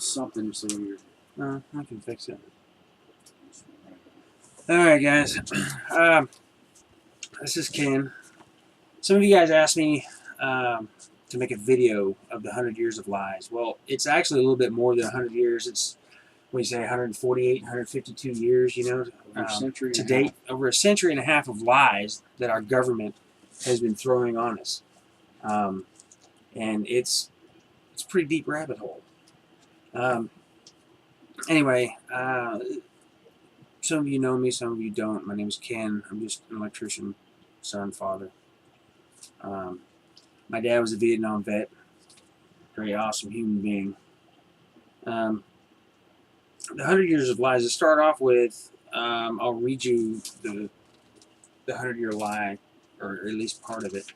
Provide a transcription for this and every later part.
something so you're. I can fix it. Alright, guys. This is Ken. Some of you guys asked me to make a video of the 100 Years of Lies. Well, it's actually a little bit more than 100 years. It's, what do you say, 148, 152 years, you know, to date. Over a century and a half of lies that our government has been throwing on us. And it's a pretty deep rabbit hole. Anyway, some of you know me, some of you don't. My name is Ken. I'm just an electrician, son, father. My dad was a Vietnam vet. Very awesome human being. The 100 Years of Lies. To start off with, I'll read you the 100-year lie, or at least part of it,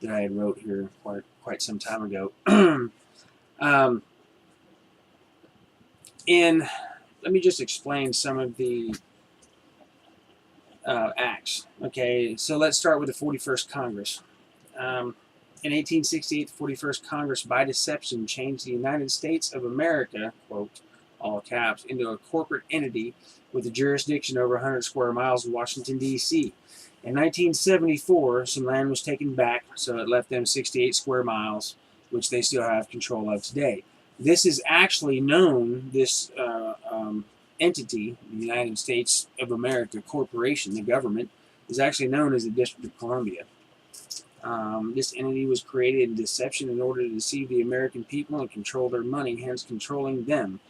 that I had wrote here quite some time ago. And let me just explain some of the acts. Okay, so let's start with the 41st Congress. In 1868, the 41st Congress, by deception, changed the United States of America, quote, all caps, into a corporate entity with a jurisdiction over 100 square miles in Washington, D.C. In 1974, some land was taken back, so it left them 68 square miles, which they still have control of today. This is actually known, this entity, the United States of America Corporation, the government, is actually known as the District of Columbia. This entity was created in deception in order to deceive the American people and control their money, hence controlling them.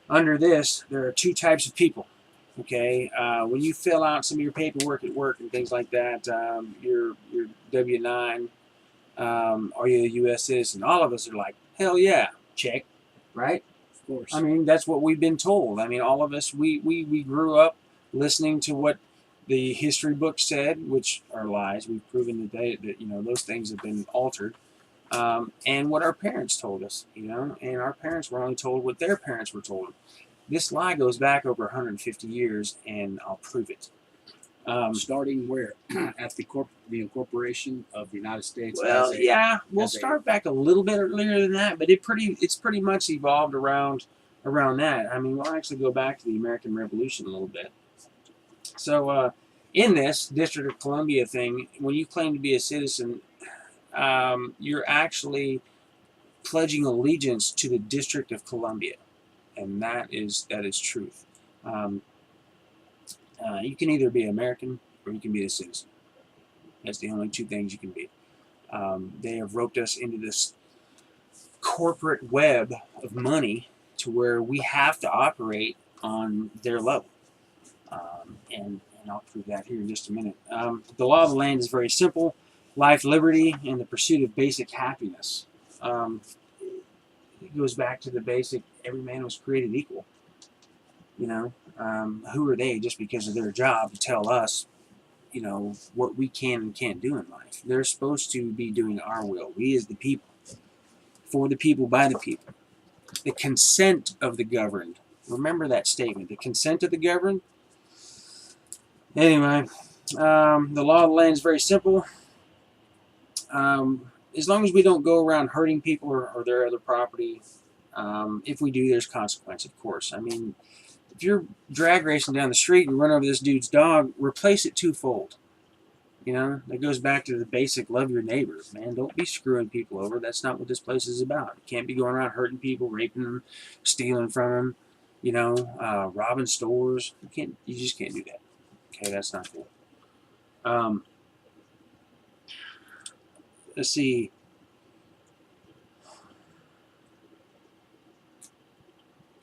Under this, there are two types of people. Okay, when you fill out some of your paperwork at work and things like that, your W-9, are you a U.S. citizen? All of us are like, hell yeah, check, right? Of course. I mean, that's what we've been told. I mean, all of us, we grew up listening to what the history books said, which are lies. We've proven that you know, those things have been altered. And what our parents told us, you know, and our parents were only told what their parents were told. This lie goes back over 150 years, and I'll prove it. Starting where? At the incorporation of the United States? Well, yeah, we'll start back a little bit earlier than that, but it's pretty much evolved around that. I mean, we'll actually go back to the American Revolution a little bit. So, in this District of Columbia thing, when you claim to be a citizen, you're actually pledging allegiance to the District of Columbia, and that is truth. You can either be American or you can be a citizen. That's the only two things you can be. They have roped us into this corporate web of money to where we have to operate on their level. And I'll prove that here in just a minute. The law of the land is very simple. Life, liberty, and the pursuit of basic happiness. It goes back to the basic, every man was created equal. You know, who are they just because of their job to tell us, you know, what we can and can't do in life? They're supposed to be doing our will. We as the people, for the people, by the people. The consent of the governed. Remember that statement. The consent of the governed. Anyway, the law of the land is very simple. As long as we don't go around hurting people or their other property, if we do, there's consequence, of course. I mean, if you're drag racing down the street and run over this dude's dog, replace it twofold. You know, that goes back to the basic love your neighbor, man. Don't be screwing people over. That's not what this place is about. You can't be going around hurting people, raping them, stealing from them, you know, robbing stores. You just can't do that. Okay, that's not cool. Let's see.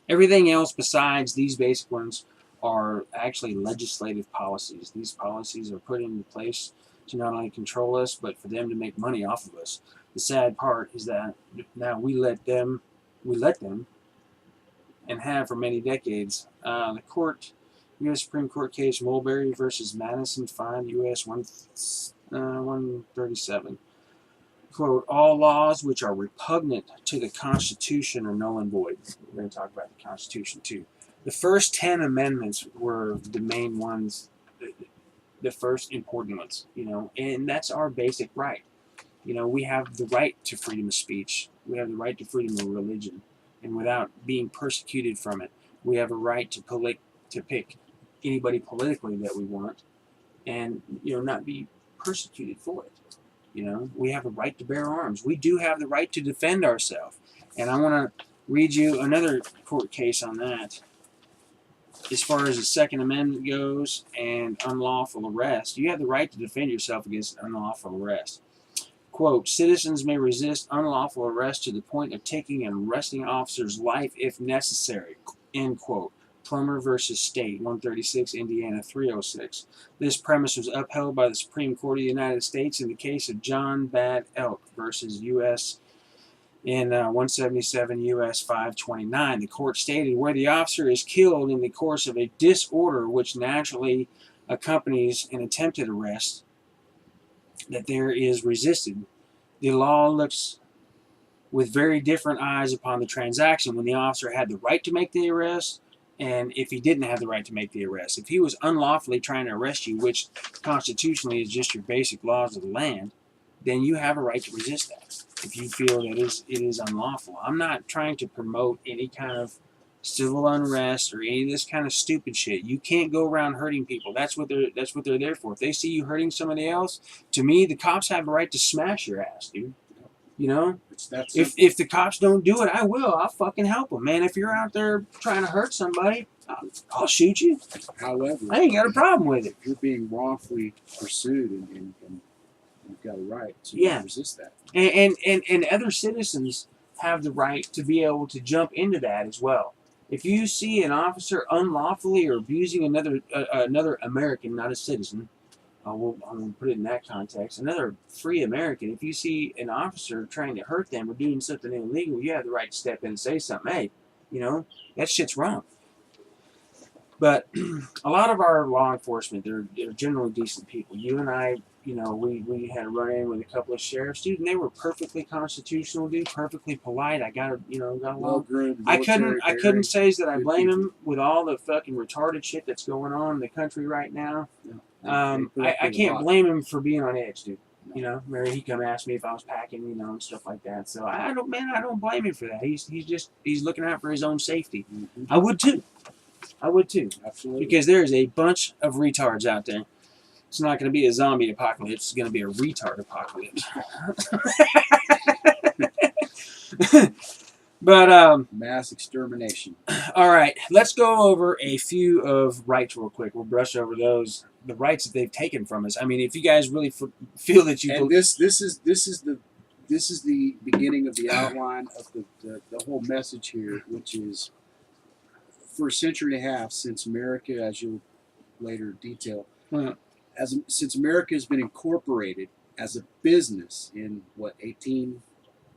Everything else besides these basic ones are actually legislative policies. These policies are put into place to not only control us, but for them to make money off of us. The sad part is that now we let them, and have for many decades. The U.S. Supreme Court case Mulberry versus Madison 5 U.S. 137. Quote, all laws which are repugnant to the Constitution are null and void. We're going to talk about the Constitution too. The first 10 amendments were the main ones, the first important ones, you know, and that's our basic right. You know, we have the right to freedom of speech. We have the right to freedom of religion. and without being persecuted from it. We have a right to pick anybody politically that we want, and not be persecuted for it. We have a right to bear arms. We do have the right to defend ourselves. And I want to read you another court case on that. As far as the Second Amendment goes and unlawful arrest, you have the right to defend yourself against unlawful arrest. Quote, citizens may resist unlawful arrest to the point of taking an arresting officer's life if necessary. End quote. Plummer versus State, 136, Indiana 306. This premise was upheld by the Supreme Court of the United States in the case of John Bad Elk versus U.S. in 177 U.S. 529. The court stated, where the officer is killed in the course of a disorder which naturally accompanies an attempted arrest, that there is resisted. The law looks with very different eyes upon the transaction when the officer had the right to make the arrest and if he didn't have the right to make the arrest. If he was unlawfully trying to arrest you, which constitutionally is just your basic laws of the land, then you have a right to resist that if you feel that it is unlawful. I'm not trying to promote any kind of civil unrest or any of this kind of stupid shit. You can't go around hurting people. That's what they're there for. If they see you hurting somebody else, to me, the cops have a right to smash your ass, dude. If the cops don't do it, I will. I'll fucking help them, man. If you're out there trying to hurt somebody, I'll shoot you. However, I ain't got a problem with it. If you're being wrongfully pursued and you've got a right to resist that. And other citizens have the right to be able to jump into that as well. If you see an officer unlawfully or abusing another American, not a citizen, I'm going to put it in that context, another free American, if you see an officer trying to hurt them or doing something illegal, you have the right to step in and say something. Hey, that shit's wrong. But a lot of our law enforcement, they're generally decent people. You and I, we had a run-in with a couple of sheriffs, dude, and they were perfectly constitutional, dude, perfectly polite. I got along. I couldn't say that I blame them with all the fucking retarded shit that's going on in the country right now. I can't blame him for being on edge, dude. Mary, he come ask me if I was packing, and stuff like that. So I don't blame him for that. He's looking out for his own safety. Mm-hmm. I would too. Absolutely. Because there is a bunch of retards out there. It's not going to be a zombie apocalypse. It's going to be a retard apocalypse. But mass extermination. All right, let's go over a few of rights real quick. We'll brush over those, the rights that they've taken from us. I mean, if you guys really feel that you and this is the beginning of the outline of the whole message here, which is for a century and a half since America, as you'll later detail, since America has been incorporated as a business in 18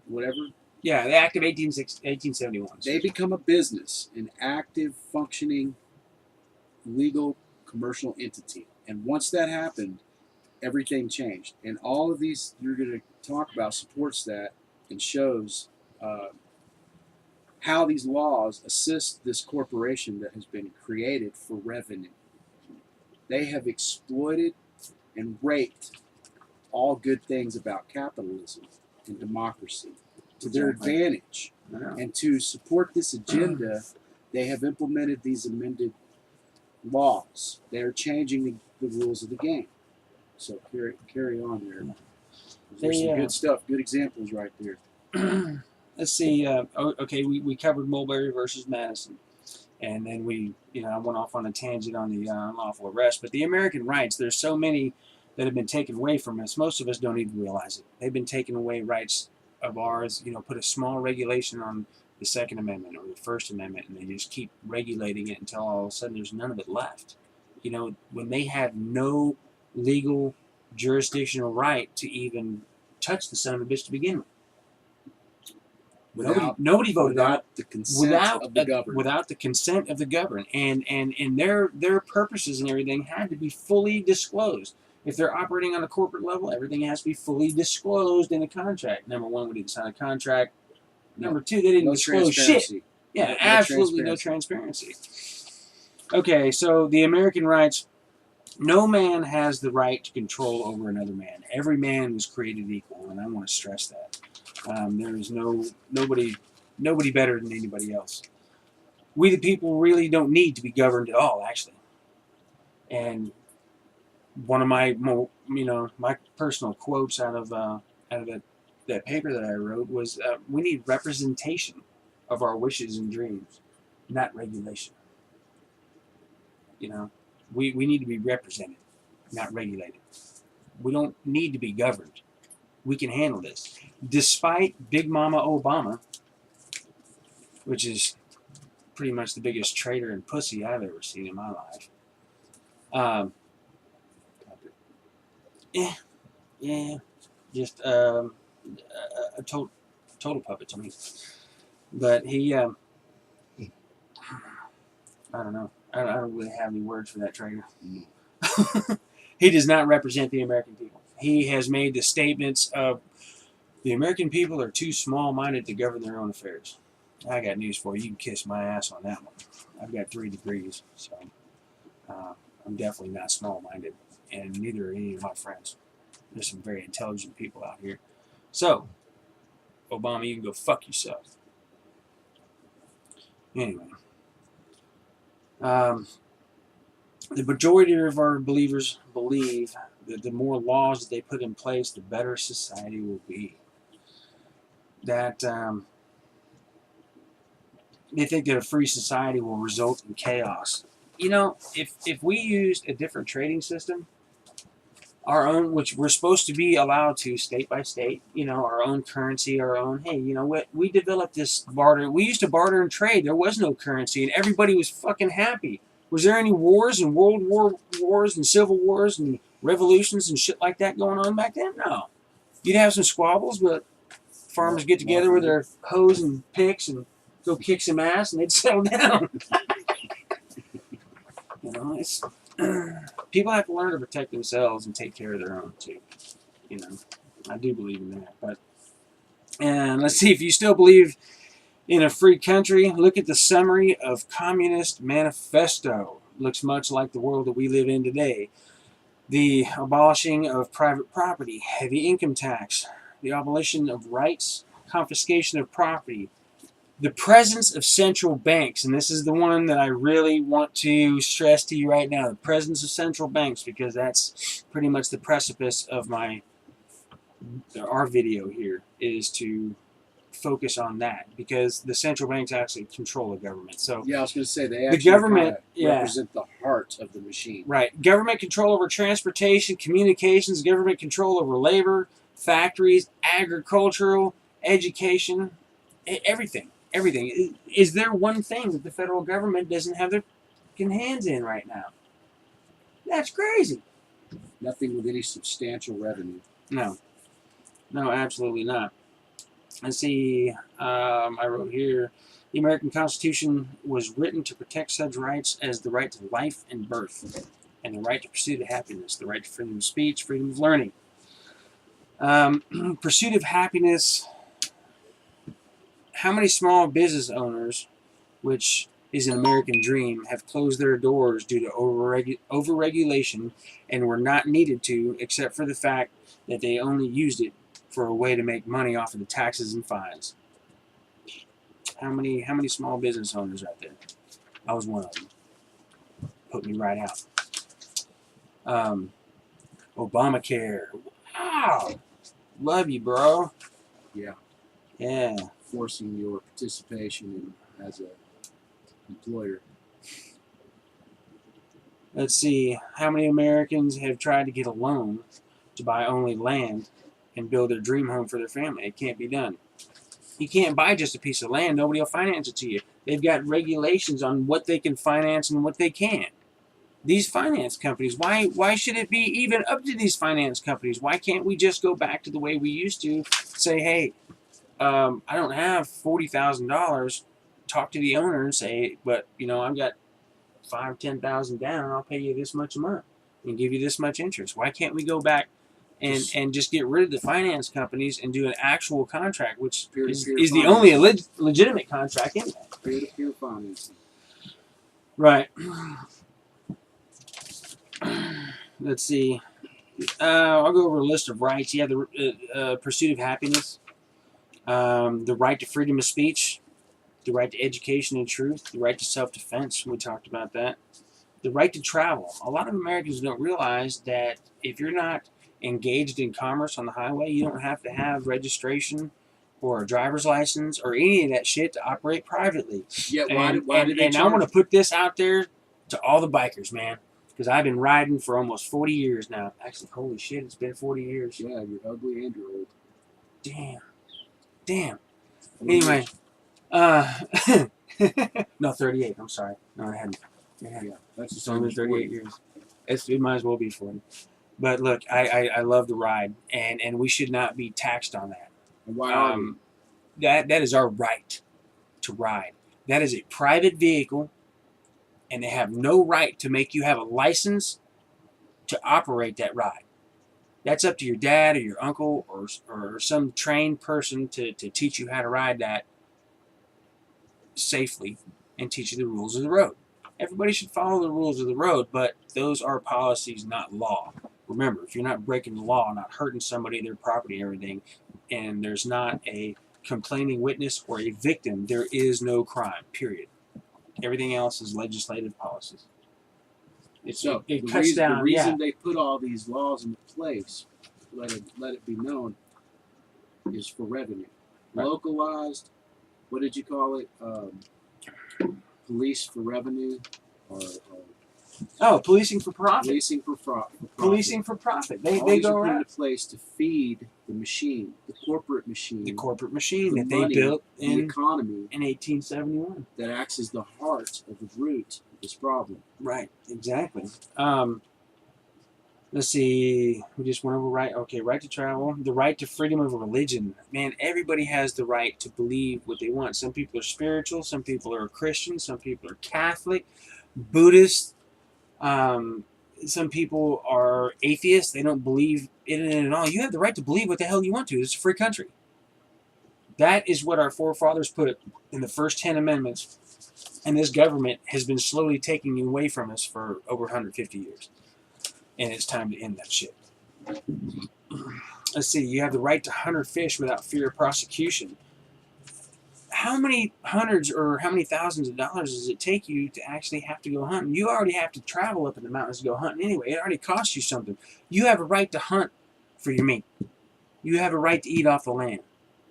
whatever. Yeah, the Act of 1871. They become a business, an active, functioning, legal, commercial entity. And once that happened, everything changed. And all of these you're going to talk about supports that and shows how these laws assist this corporation that has been created for revenue. They have exploited and raped all good things about capitalism and democracy to their advantage. And to support this agenda, they have implemented these amended laws. They are changing the rules of the game. So carry on there. There's some good stuff, good examples right there. Let's see. Okay, we covered Mulberry versus Madison. And then I went off on a tangent on the unlawful arrest. But the American rights, there's so many that have been taken away from us. Most of us don't even realize it. They've been taking away rights of ours, put a small regulation on the Second Amendment or the First Amendment, and they just keep regulating it until all of a sudden there's none of it left. When they had no legal jurisdictional right to even touch the son of a bitch to begin with. Nobody voted without the consent of the government. Without the consent of the government, and their purposes and everything had to be fully disclosed. If they're operating on a corporate level, everything has to be fully disclosed in a contract. Number one, we didn't sign a contract. Number two, they didn't disclose shit. Yeah, absolutely no transparency. Okay, so the American rights, no man has the right to control over another man. Every man was created equal, and I want to stress that. There is nobody Nobody better than anybody else. We the people really don't need to be governed at all, actually. And one of my my personal quotes out of that paper that I wrote was, we need representation of our wishes and dreams, not regulation. You know, we need to be represented, not regulated. We don't need to be governed. We can handle this. Despite Big Mama Obama, which is pretty much the biggest traitor and pussy I've ever seen in my life. Yeah, just a total puppet to me. But he, I don't know. I don't really have any words for that traitor. He does not represent the American people. He has made the statements of the American people are too small-minded to govern their own affairs. I got news for you. You can kiss my ass on that one. I've got 3 degrees, so I'm definitely not small-minded, and neither are any of my friends. There's some very intelligent people out here. So, Obama, you can go fuck yourself. Anyway. The majority of our believers believe that the more laws that they put in place, the better society will be. That they think that a free society will result in chaos. You know, if we used a different trading system, our own, which we're supposed to be allowed to state by state, you know, our own currency, our own, hey, you know what, we developed this barter. We used to barter and trade. There was no currency, and everybody was fucking happy. Was there any wars and world wars and civil wars and revolutions and shit like that going on back then? No. You'd have some squabbles, but farmers get together with their hoes and picks and go kick some ass, and they'd settle down. You know, it's people have to learn to protect themselves and take care of their own too. You know, I do believe in that. But and let's see, if you still believe in a free country, look at the summary of Communist Manifesto. Looks much like the world that we live in today. The abolishing of private property, heavy income tax, the abolition of rights, confiscation of property, the presence of central banks, and this is the one that I really want to stress to you right now, the presence of central banks, because that's pretty much the precipice of our video here, is to focus on that, because the central banks actually control the government. So yeah, I was going to say they the actually government represent the heart of the machine. Right. Government control over transportation, communications, government control over labor, factories, agricultural, education, everything. Everything. Is there one thing that the federal government doesn't have their hands in right now? That's crazy. Nothing with any substantial revenue. No. No, absolutely not. Let's see. I wrote here, the American Constitution was written to protect such rights as the right to life and birth, and the right to pursuit of happiness, the right to freedom of speech, freedom of learning. Pursuit of happiness. How many small business owners, which is an American dream, have closed their doors due to overregulation and were not needed to, except for the fact that they only used it for a way to make money off of the taxes and fines? How many small business owners out there? I was one of them. Put me right out. Obamacare. Wow. Love you, bro. Yeah. Yeah. Forcing your participation as a employer. Let's see. How many Americans have tried to get a loan to buy only land and build their dream home for their family? It can't be done. You can't buy just a piece of land. Nobody will finance it to you. They've got regulations on what they can finance and what they can't. These finance companies, why should it be even up to these finance companies? Why can't we just go back to the way we used to? Say, hey, I don't have $40,000. Talk to the owner and say, but you know, I've got $5,000-$10,000 down. I'll pay you this much a month and give you this much interest. Why can't we go back and just get rid of the finance companies and do an actual contract, which is the only legitimate contract in that? Peer-to-peer financing. Right. Let's see. I'll go over a list of rights. Yeah, the pursuit of happiness, the right to freedom of speech. the right to education and truth, the right to self-defense. We talked about that. The right to travel. A lot of Americans don't realize that if you're not engaged in commerce on the highway, you don't have to have registration or a driver's license or any of that shit to operate privately. Yeah, And I want to put this out there to all the bikers, man, because I've been riding for almost 40 years now. Actually, holy shit, it's been 40 years. Yeah, you're ugly and you're old. Damn. Anyway, no, 38. I'm sorry. No, I hadn't. Yeah, that's It's only been 38 years. It might as well be 40. But look, I love to ride, and we should not be taxed on that. And why are we? That is our right to ride. That is a private vehicle, and they have no right to make you have a license to operate that ride. That's up to your dad or your uncle or some trained person to teach you how to ride that safely and teach you the rules of the road. Everybody should follow the rules of the road, but those are policies, not law. Remember, if you're not breaking the law, not hurting somebody, their property, everything, and there's not a complaining witness or a victim, there is no crime, period. Everything else is legislative policies. So It cuts down. The reason they put all these laws into place, let it be known, is for revenue. Right. Localized. What did you call it? Police for revenue, or Policing for profit. policing for profit. Policing for profit. They All these go are put around. into place to feed the machine, the corporate machine, The corporate machine the that they money, built the in economy 1871. that acts as the heart of the root of this problem. Right, exactly. Let's see. We just went over right to travel. The right to freedom of religion. Man, everybody has the right to believe what they want. Some people are spiritual. Some people are Christian. Some people are Catholic, Buddhist. Some people are atheists. They don't believe in it at all. You have the right to believe what the hell you want to. It's a free country. That is what our forefathers put in the first 10 amendments. And this government has been slowly taking away from us for over 150 years. And it's time to end that shit. Let's see. You have the right to hunt or fish without fear of prosecution. How many hundreds or how many thousands of dollars does it take you to actually have to go hunting? You already have to travel up in the mountains to go hunting anyway. It already costs you something. You have a right to hunt for your meat. You have a right to eat off the land.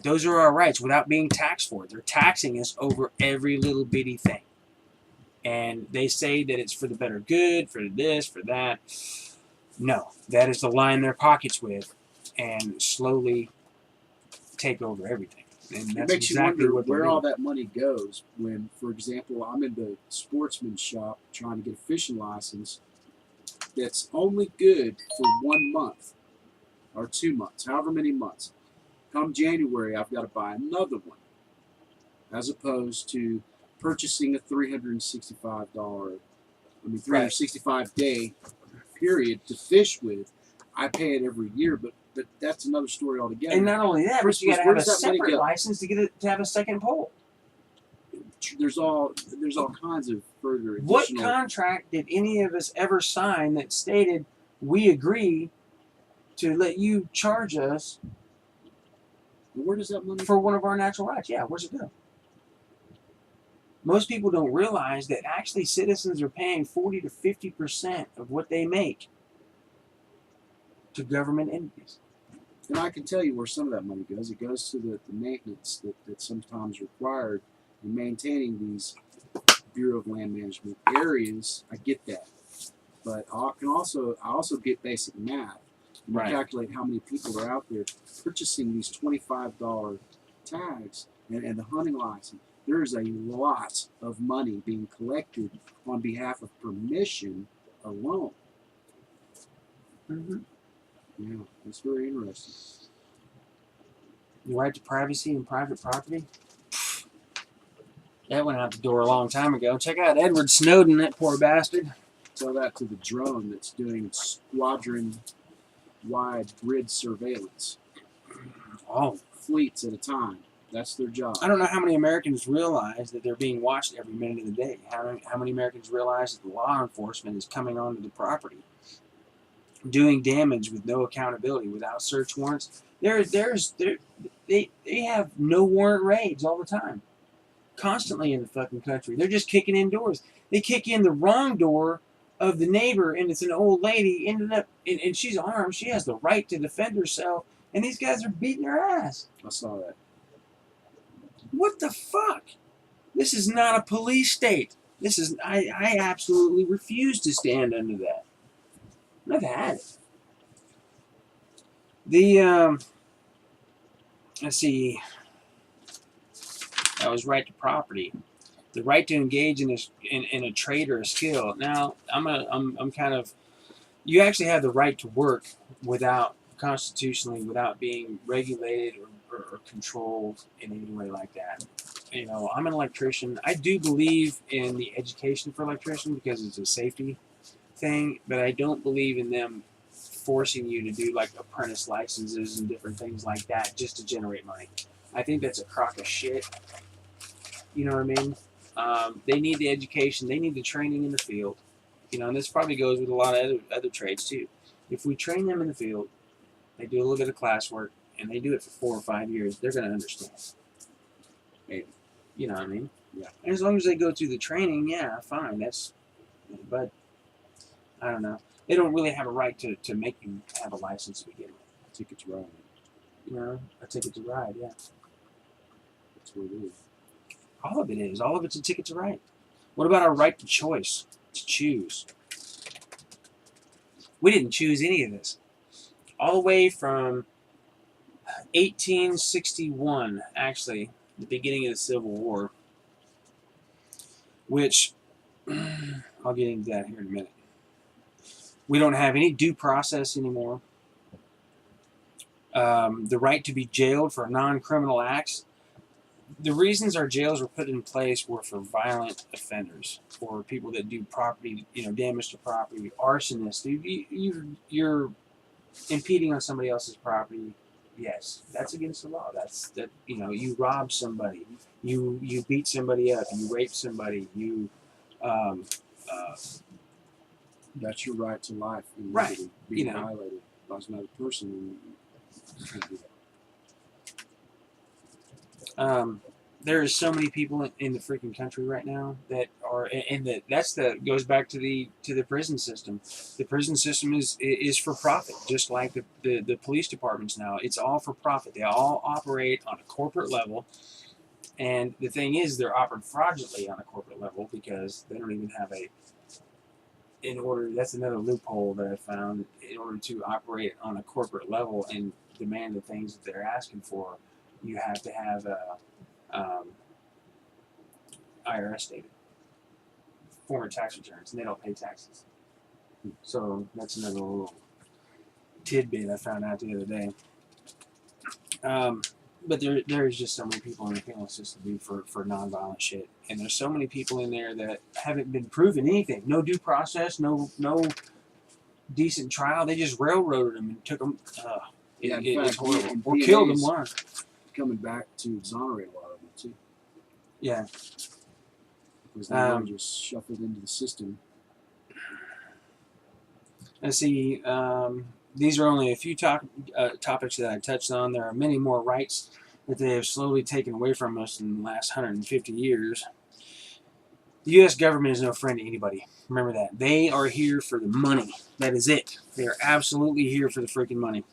Those are our rights without being taxed for it. They're taxing us over every little bitty thing. And they say that it's for the better good, for this, for that. No, that is to line their pockets with and slowly take over everything. And that's It makes exactly you wonder what they're where all doing. that money goes when, for example, I'm in the sportsman shop trying to get a fishing license that's only good for 1 month or 2 months, however many months. Come January, I've got to buy another one, as opposed to purchasing a $365 day period to fish with. I pay it every year, but that's another story altogether. And not only that, but you got to Where have a does that money separate go? license to have a second pole. There's all kinds of further additional. What contract did any of us ever sign that stated we agree to let you charge us Where does that money for one of our natural rights? Yeah, where's it go? Most people don't realize that actually citizens are paying 40 to 50% of what they make to government entities. And I can tell you where some of that money goes. It goes to the maintenance that's sometimes required in maintaining these Bureau of Land Management areas. I get that. But I also get basic math. And Right. calculate how many people are out there purchasing these $25 tags and the hunting license. There is a lot of money being collected on behalf of permission alone. Mm-hmm. Yeah, that's very interesting. The right to privacy and private property. That went out the door a long time ago. Check out Edward Snowden, that poor bastard. Tell that to the drone that's doing squadron-wide grid surveillance. Oh, Fleets at a time. That's their job. I don't know how many Americans realize that they're being watched every minute of the day. How many Americans realize that the law enforcement is coming onto the property, doing damage with no accountability, without search warrants. They have no warrant raids all the time. constantly in the fucking country. They're just kicking in doors. They kick in the wrong door of the neighbor, and it's an old lady, ended up, and she's armed. She has the right to defend herself, and these guys are beating her ass. I saw that. What the fuck? This is not a police state. This is, I absolutely refuse to stand under that. I've had it. The, let's see, that was right to property. The right to engage in a trade or a skill. Now, I'm kind of, you actually have the right to work without, constitutionally, without being regulated or controlled in any way like that. You know, I'm an electrician. I do believe in the education for electrician because it's a safety thing, but I don't believe in them forcing you to do like apprentice licenses and different things like that just to generate money. I think that's a crock of shit. You know what I mean? They need the education. They need the training in the field. You know, and this probably goes with a lot of other trades too. If we train them in the field, they do a little bit of classwork, and they do it for 4 or 5 years, they're going to understand. Maybe. You know what I mean? Yeah. And as long as they go through the training, yeah, fine. But I don't know. They don't really have a right to make you have a license to begin with. Ticket to ride. You know, a ticket to ride, yeah. That's what it is. All of it is. All of it's a ticket to ride. What about our right to choice, to choose? We didn't choose any of this. All the way from 1861, actually, the beginning of the Civil War, which I'll get into that here in a minute. We don't have any due process anymore. The right to be jailed for non-criminal acts. The reasons our jails were put in place were for violent offenders, for people that do property, damage to property, arsonists. You're impeding on somebody else's property. Yes, that's against the law. You rob somebody, you beat somebody up, you rape somebody, you. That's your right to life and Right. liberty being violated by another person. You can't do that. There is so many people in the freaking country right now that are, and goes back to the prison system. The prison system is for profit, just like the police departments now. It's all for profit. They all operate on a corporate level, and the thing is, they're operating fraudulently on a corporate level because they don't even have that's another loophole that I found. In order to operate on a corporate level and demand the things that they're asking for, you have to have a IRS data, former tax returns, and they don't pay taxes. So that's another little tidbit I found out the other day. But there is just so many people in the penal system for nonviolent shit, and there's so many people in there that haven't been proven anything. No due process, no decent trial. They just railroaded them and took them. It's horrible. Or killed them. One. Coming back to exonerate a lot of them too. Yeah. Because they were just shuffled into the system. Let's see. These are only a few topics that I touched on. There are many more rights that they have slowly taken away from us in the last 150 years. The U.S. government is no friend to anybody. Remember that. They are here for the money. That is it. They are absolutely here for the freaking money.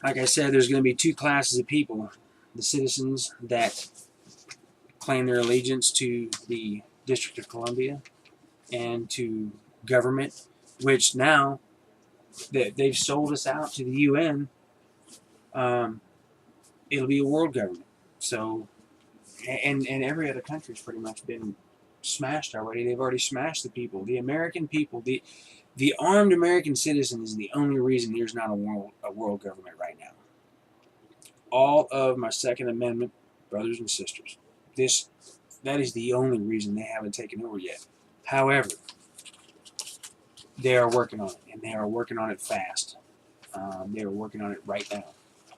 Like I said, there's going to be 2 classes of people. The citizens that claim their allegiance to the District of Columbia and to government, which now that they've sold us out to the UN, it'll be a world government. So, and every other country's pretty much been smashed already. They've already smashed the people. The American people, the armed American citizen is the only reason there's not a world government right now. All of my Second Amendment brothers and sisters, that is the only reason they haven't taken over yet. However, they are working on it, and they are working on it fast. They are working on it right now.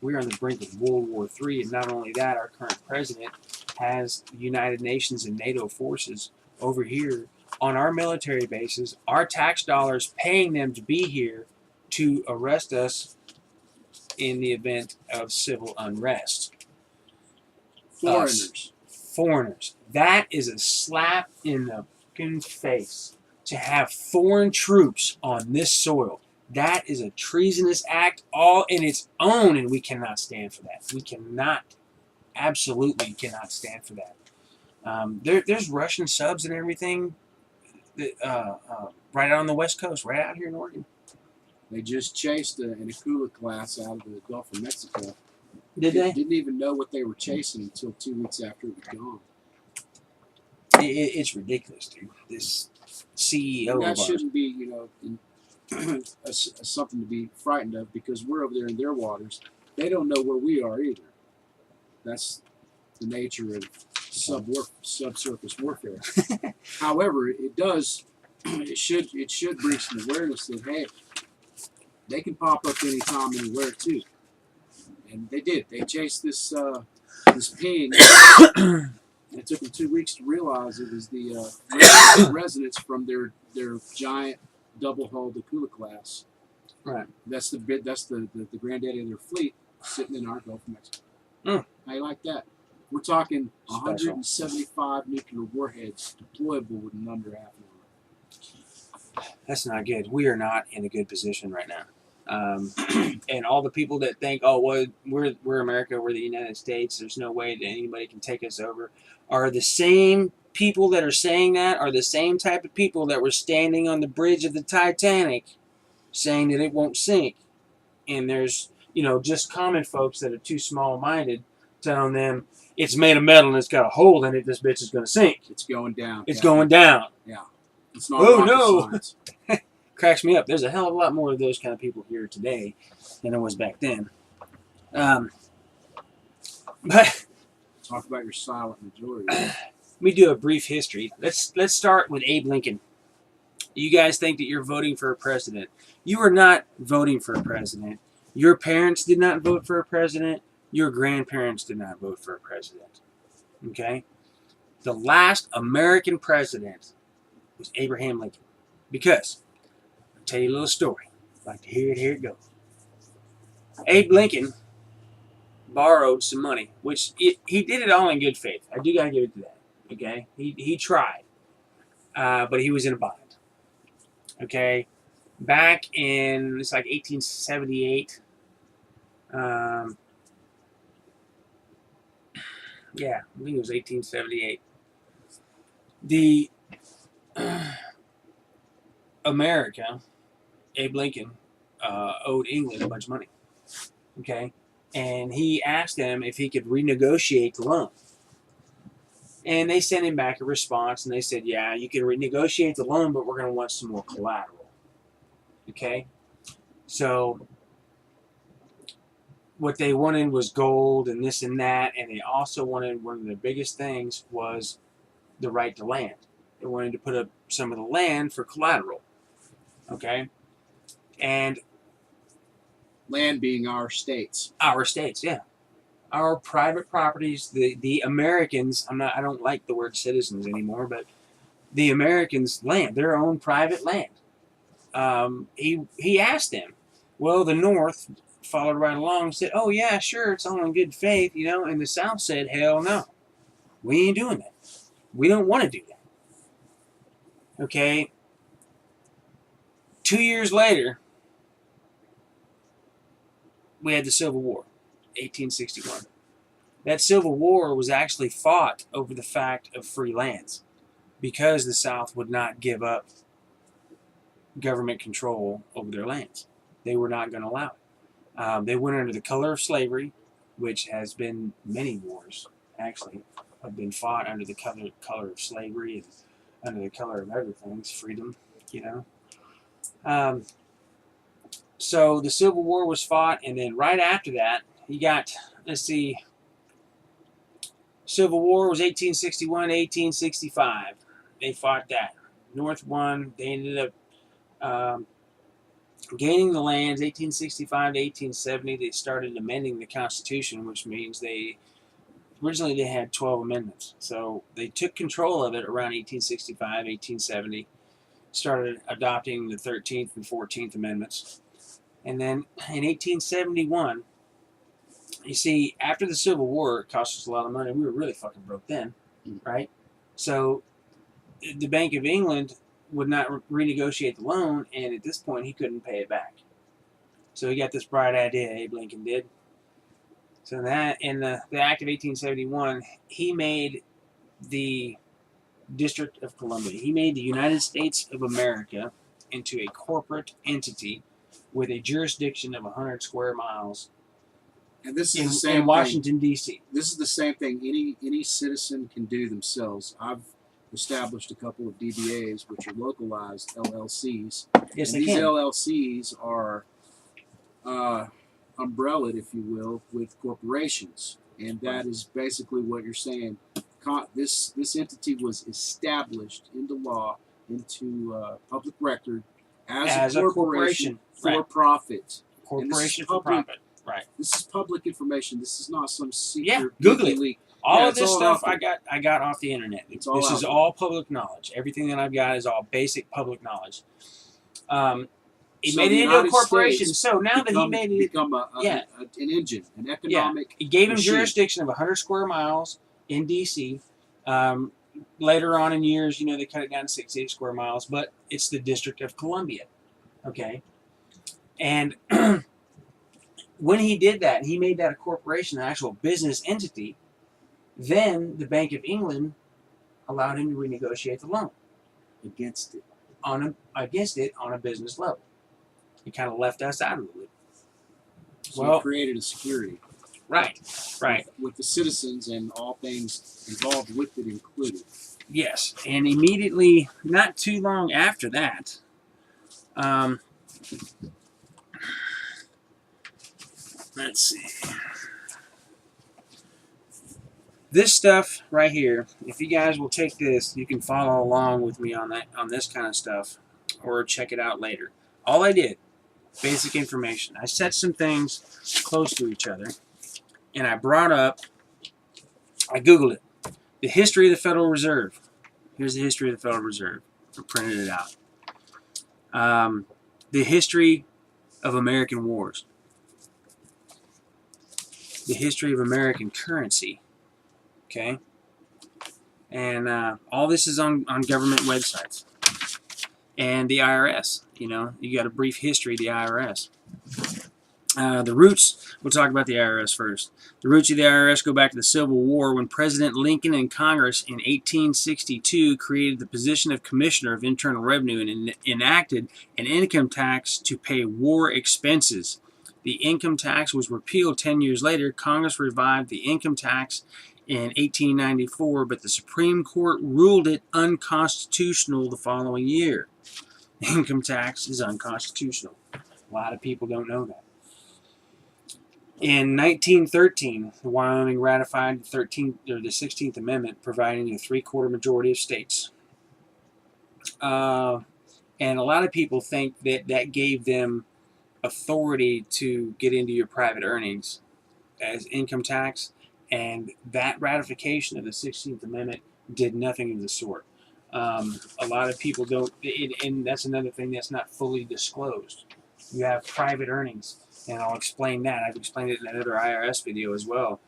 We are on the brink of World War III, and not only that, our current president has the United Nations and NATO forces over here on our military bases, our tax dollars paying them to be here to arrest us in the event of civil unrest. Foreigners. Foreigners. That is a slap in the fucking face to have foreign troops on this soil. That is a treasonous act all in its own, and we cannot stand for that. We cannot, absolutely cannot stand for that. There's Russian subs and everything that, right out on the West Coast, right out here in Oregon. They just chased an Akula class out of the Gulf of Mexico. Did they? Didn't even know what they were chasing until 2 weeks after it was gone. It's ridiculous, dude. This CEO And that of ours. shouldn't be, something to be frightened of because we're over there in their waters. They don't know where we are either. That's the nature of subsurface warfare. However, it does. It should bring some awareness that hey, they can pop up anytime, anywhere too. And they did. They chased this ping. It took them 2 weeks to realize it was the resonance from their giant double-hulled Akula class. Right. That's the granddaddy of their fleet sitting in our Gulf of Mexico. Mm. How you like that? We're talking Special. 175 nuclear warheads deployable in under half an hour. That's not good. We are not in a good position right now. And all the people that think, oh, well, we're America, we're the United States, there's no way that anybody can take us over, are the same people that are saying that are the same type of people that were standing on the bridge of the Titanic saying that it won't sink. And there's, just common folks that are too small-minded telling them it's made of metal and it's got a hole in it, this bitch is going to sink. It's going down. It's going down. Yeah. It's not Oh, rocket no. science. Cracks me up. There's a hell of a lot more of those kind of people here today than there was back then. But Talk about your silent majority. let me do a brief history. Let's start with Abe Lincoln. You guys think that you're voting for a president. You are not voting for a president. Your parents did not vote for a president. Your grandparents did not vote for a president. Okay? The last American president was Abraham Lincoln. Because, I'll tell you a little story. I'd like to hear it, here it goes. Abe Lincoln borrowed some money, which he did it all in good faith. I do got to give it to that. Okay? He tried. But he was in a bind. Okay? Back in, it's like 1878. Yeah, I think it was 1878. The America, Abe Lincoln, owed England a bunch of money. Okay? And he asked them if he could renegotiate the loan. And they sent him back a response, and they said, yeah, you can renegotiate the loan, but we're going to want some more collateral. Okay? So what they wanted was gold and this and that, and they also wanted, one of the biggest things was the right to land. They wanted to put up some of the land for collateral. Okay? And Land being our states. our states, yeah. Our private properties, the Americans, I don't like the word citizens anymore, but the Americans' land, their own private land. He asked them. Well, the North followed right along and said, oh yeah, sure, it's all in good faith, and the South said, hell no. We ain't doing that. We don't want to do that. Okay? 2 years later, we had the Civil War, 1861. That Civil War was actually fought over the fact of free lands because the South would not give up government control over their lands. They were not going to allow it. They went under the color of slavery, which has been many wars, actually, have been fought under the color of slavery and under the color of everything, freedom, So the Civil War was fought, and then right after that, you got, let's see, Civil War was 1861 to 1865. They fought that. North won. They ended up gaining the lands. 1865 to 1870, they started amending the Constitution, which means originally they had 12 amendments. So they took control of it around 1865, 1870, started adopting the 13th and 14th Amendments. And then in 1871, You see, after the Civil War, it cost us a lot of money. We were really fucking broke then, right? So the Bank of England would not renegotiate the loan, and at this point, he couldn't pay it back. So he got this bright idea, Abe Lincoln did. So that in the Act of 1871, he made the District of Columbia. He made the United States of America into a corporate entity with a jurisdiction of 100 square miles And this is in, the same in Washington, D.C. thing. This is the same thing any citizen can do themselves. I've established a couple of DBAs, which are localized LLCs. Yes, and they these can. LLCs are umbrellaed, if you will, with corporations, and that is basically what you're saying. This entity was established into law, into public record as a corporation for right. profit. Corporation for profit. Right. This is public information. This is not some secret. Yeah, Google it. leak. All Yeah, of this it's all stuff out there. I got off the internet. It's all This out is there. all public knowledge. Everything that I've got is all basic public knowledge. He So made the it into a United corporation. States So now that he made it, become yeah. an engine, an economic. he gave him machine. jurisdiction of 100 square miles in D.C. Later on in years, they cut it down to 68 square miles, but it's the District of Columbia. Okay, and when he did that, he made that a corporation, an actual business entity. Then the Bank of England allowed him to renegotiate the loan against it. Against it on a business level. He kind of left us out of the loop. So Well- he created a security. Right. With the citizens and all things involved with it included. Yes, and immediately, not too long after that, let's see. This stuff right here, if you guys will take this, you can follow along with me on this kind of stuff, or check it out later. All I did, basic information. I set some things close to each other, and I Googled it. The history of the Federal Reserve. Here's the history of the Federal Reserve. I printed it out. The history of American wars. The history of American currency. Okay? And all this is on government websites. And the IRS. You got a brief history of the IRS. The roots, we'll talk about the IRS first. The roots of the IRS go back to the Civil War when President Lincoln and Congress in 1862 created the position of Commissioner of Internal Revenue and enacted an income tax to pay war expenses. The income tax was repealed 10 years later. Congress revived the income tax in 1894, but the Supreme Court ruled it unconstitutional the following year. Income tax is unconstitutional. A lot of people don't know that. In 1913, Wyoming ratified the 16th Amendment, providing a three-quarter majority of states. And a lot of people think that gave them authority to get into your private earnings as income tax, and that ratification of the 16th Amendment did nothing of the sort. A lot of people don't, and that's another thing that's not fully disclosed. You have private earnings. And I'll explain that. I've explained it in another IRS video as well.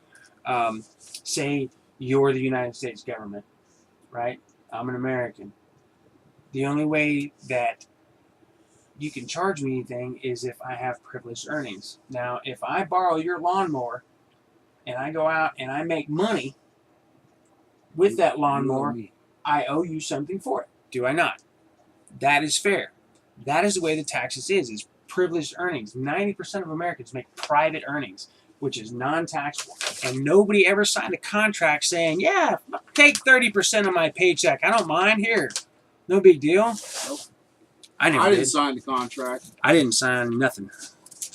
Say you're the United States government, right? I'm an American. The only way that you can charge me anything is if I have privileged earnings. Now, if I borrow your lawnmower and I go out and I make money with that lawnmower, I owe you something for it. Do I not? That is fair. That is the way the taxes is privileged earnings. 90% of Americans make private earnings, which is non-taxable. And nobody ever signed a contract saying, yeah, take 30% of my paycheck. I don't mind. Here. No big deal. Nope. I didn't sign the contract. I didn't sign nothing.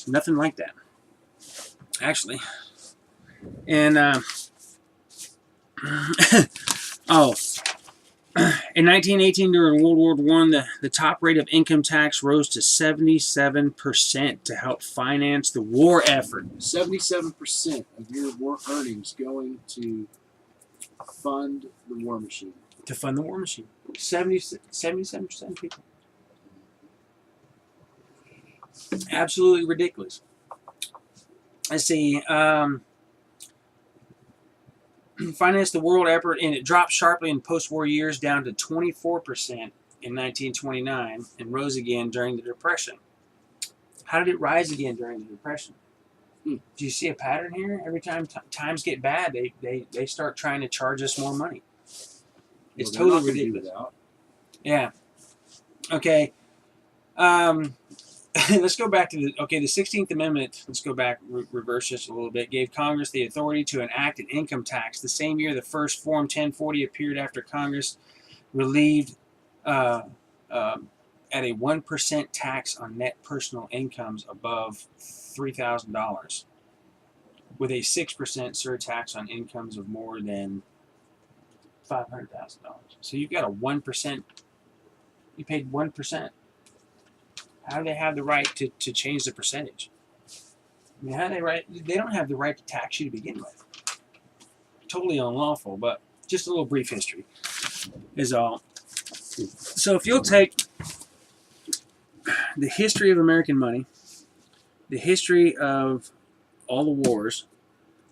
Nothing like that. Actually. And, in 1918, during World War I, the top rate of income tax rose to 77% to help finance the war effort. 77% of your earnings going to fund the war machine. To fund the war machine. 77% of people. Absolutely ridiculous. let's see. Financed the world effort, and it dropped sharply in post-war years down to 24% in 1929 and rose again during the Depression. How did it rise again during the Depression? Do you see a pattern here? Every time times get bad, they start trying to charge us more money. It's Well, they're not totally gonna do ridiculous. without. Yeah. Okay. Let's go back to the 16th Amendment. Let's go back, reverse this a little bit. Gave Congress the authority to enact an income tax. The same year, the first Form 1040 appeared after Congress relieved at a 1% tax on net personal incomes above $3,000, with a 6% surtax on incomes of more than $500,000. So you've got a 1%. You paid 1%. How do they have the right to change the percentage? I mean, how do they right? They don't have the right to tax you to begin with. Totally unlawful. But just a little brief history is all. So if you'll take the history of American money, the history of all the wars,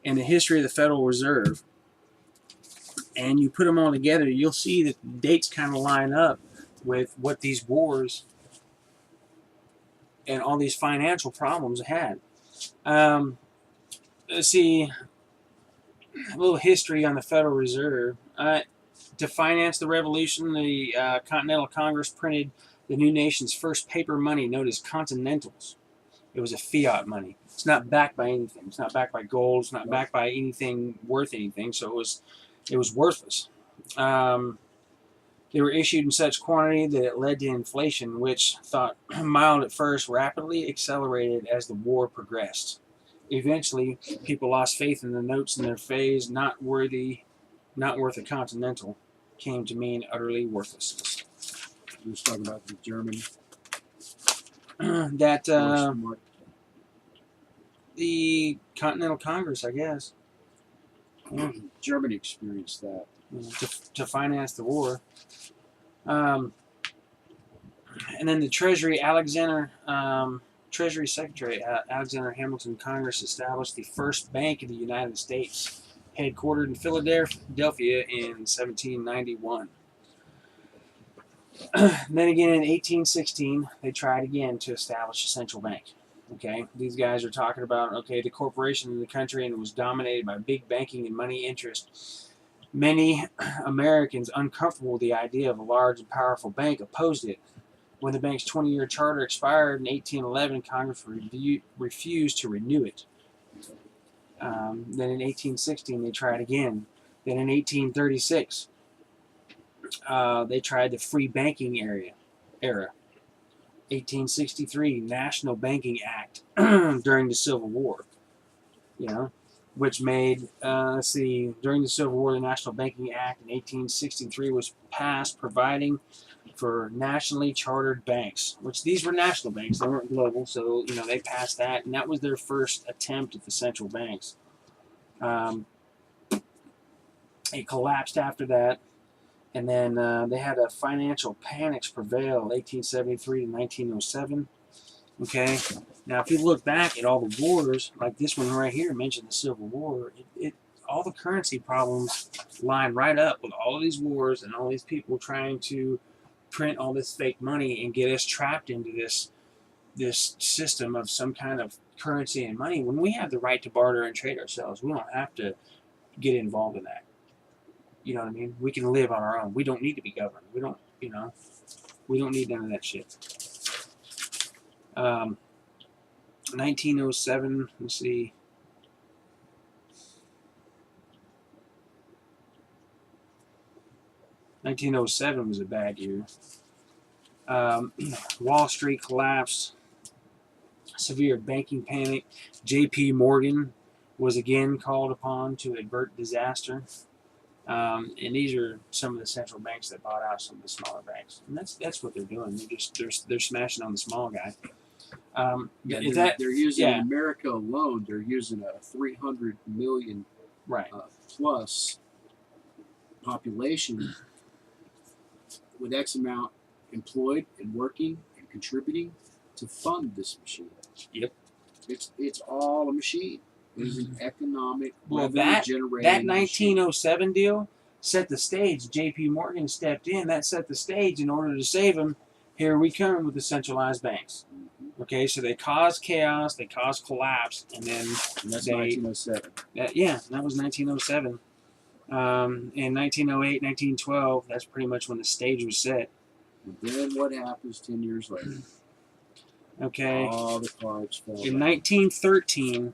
and the history of the Federal Reserve, and you put them all together, you'll see that the dates kind of line up with what these wars and all these financial problems had. Let's see, a little history on the Federal Reserve. To finance the revolution, the Continental Congress printed the new nation's first paper money, known as Continentals. It was a fiat money. It's not backed by anything. It's not backed by gold. It's not backed by anything worth anything. So it was worthless. They were issued in such quantity that it led to inflation, which, thought mild at first, rapidly accelerated as the war progressed. Eventually, people lost faith in the notes in their phase, not worth a continental, came to mean utterly worthlessness. We're just talking about the German. The Continental Congress, I guess. Yeah. Germany experienced that. To finance the war. And then the Treasury Secretary Alexander Hamilton Congress established the first bank in the United States, headquartered in Philadelphia in 1791. Then again in 1816, they tried again to establish a central bank. Okay, these guys are talking about, the corporation in the country, and it was dominated by big banking and money interests. Many Americans, uncomfortable with the idea of a large and powerful bank, opposed it. When the bank's 20-year charter expired in 1811, Congress refused to renew it. Then in 1816, they tried again. Then in 1836, they tried the free banking era. 1863, National Banking Act during the Civil War. Which made, during the Civil War, the National Banking Act in 1863 was passed, providing for nationally chartered banks, which these were national banks. They weren't global, so, they passed that, and that was their first attempt at the central banks. It collapsed after that, and then they had a financial panics prevail, 1873 to 1907. Okay, now if you look back at all the wars, like this one right here mentioned the Civil War, all the currency problems line right up with all of these wars and all these people trying to print all this fake money and get us trapped into this system of some kind of currency and money, when we have the right to barter and trade ourselves. We don't have to get involved in that. You know what I mean? We can live on our own. We don't need to be governed. We don't need none of that shit. 1907, let's see. '1907 was a bad year. Wall Street collapsed. Severe banking panic. J.P. Morgan was again called upon to avert disaster. And these are some of the central banks that bought out some of the smaller banks, and that's what they're doing. They're smashing on the small guy. They're using in America alone. They're using a 300 million plus population with X amount employed and working and contributing to fund this machine. Yep. It's all a machine. It is an economic Well, revenue generating that 1907 deal set the stage. J.P. Morgan stepped in. That set the stage in order to save them. Here we come with the centralized banks. machine. Okay, so they caused chaos, they caused collapse, and then And that's they 1907. that was 1907. In 1908, 1912, that's pretty much when the stage was set. And then what happens 10 years later? Okay, All the cards fall in down. 1913,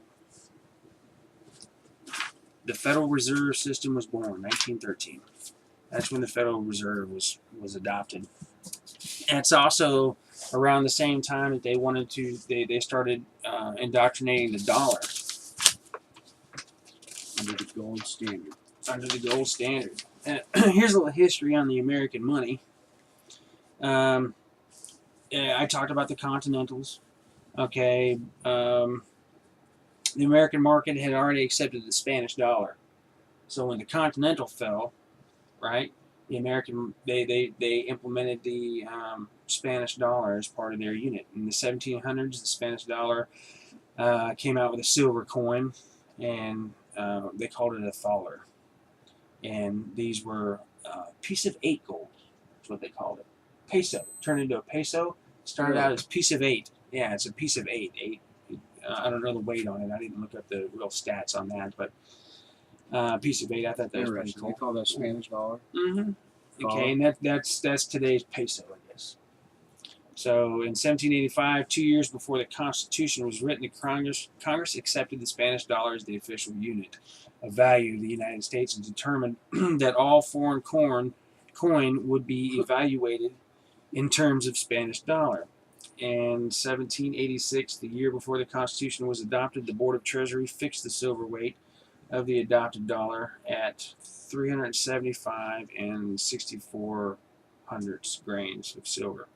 the Federal Reserve System was born. 1913. That's when the Federal Reserve was adopted. And it's also around the same time that they started indoctrinating the dollar Under the gold standard. under the gold standard. Here's a little history on the American money. I talked about the Continentals. Okay, the American market had already accepted the Spanish dollar. So when the Continental fell, right, the American they implemented the Spanish dollar as part of their unit. In the 1700s, the Spanish dollar came out with a silver coin, and they called it a thaler. And these were piece of 8 gold. That's what they called it. Peso turned into a peso. Started out as piece of 8. Yeah, it's a piece of 8. I don't know the weight on it. I didn't look up the real stats on that, but piece of 8. I thought that was pretty Interesting. cool. They call that Spanish dollar. Mm-hmm. Okay, and that's today's peso, I guess. So in 1785, 2 years before the Constitution was written, Congress accepted the Spanish dollar as the official unit of value of the United States and determined that all foreign coin would be evaluated in terms of Spanish dollar. In 1786, the year before the Constitution was adopted, the Board of Treasury fixed the silver weight of the adopted dollar at 375 and 64 hundredths grains of silver.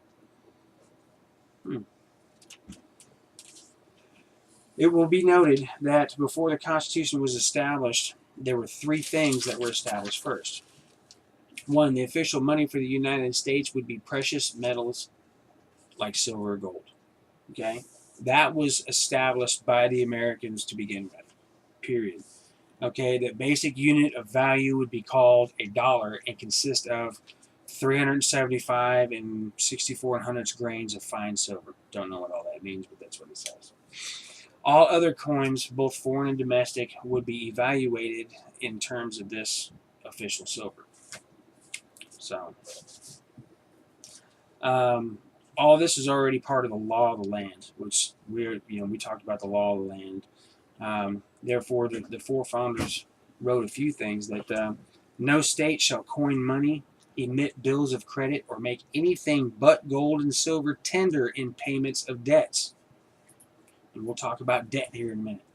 It will be noted that before the Constitution was established, there were 3 things that were established first. 1, the official money for the United States would be precious metals like silver or gold. Okay? That was established by the Americans to begin with. Period. Okay, the basic unit of value would be called a dollar and consist of 375 and 64 hundredths grains of fine silver. Don't know what all that means, but that's what it says. All other coins, both foreign and domestic, would be evaluated in terms of this official silver. So, all this is already part of the law of the land, which we talked about the law of the land. Therefore, the 4 founders wrote a few things that no state shall coin money, emit bills of credit, or make anything but gold and silver tender in payments of debts. And we'll talk about debt here in a minute.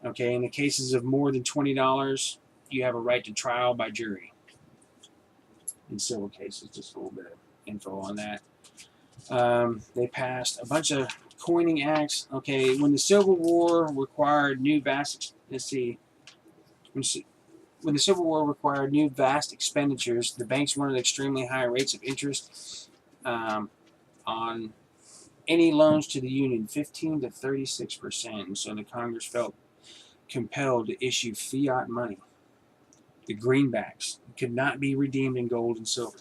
Okay, in the cases of more than $20, you have a right to trial by jury. In civil cases, just a little bit of info on that. They passed a bunch of coining acts. Okay, when the Civil War required new vast expenditures, the banks wanted extremely high rates of interest on any loans to the Union, 15 to 36%. And so the Congress felt compelled to issue fiat money. The greenbacks could not be redeemed in gold and silver.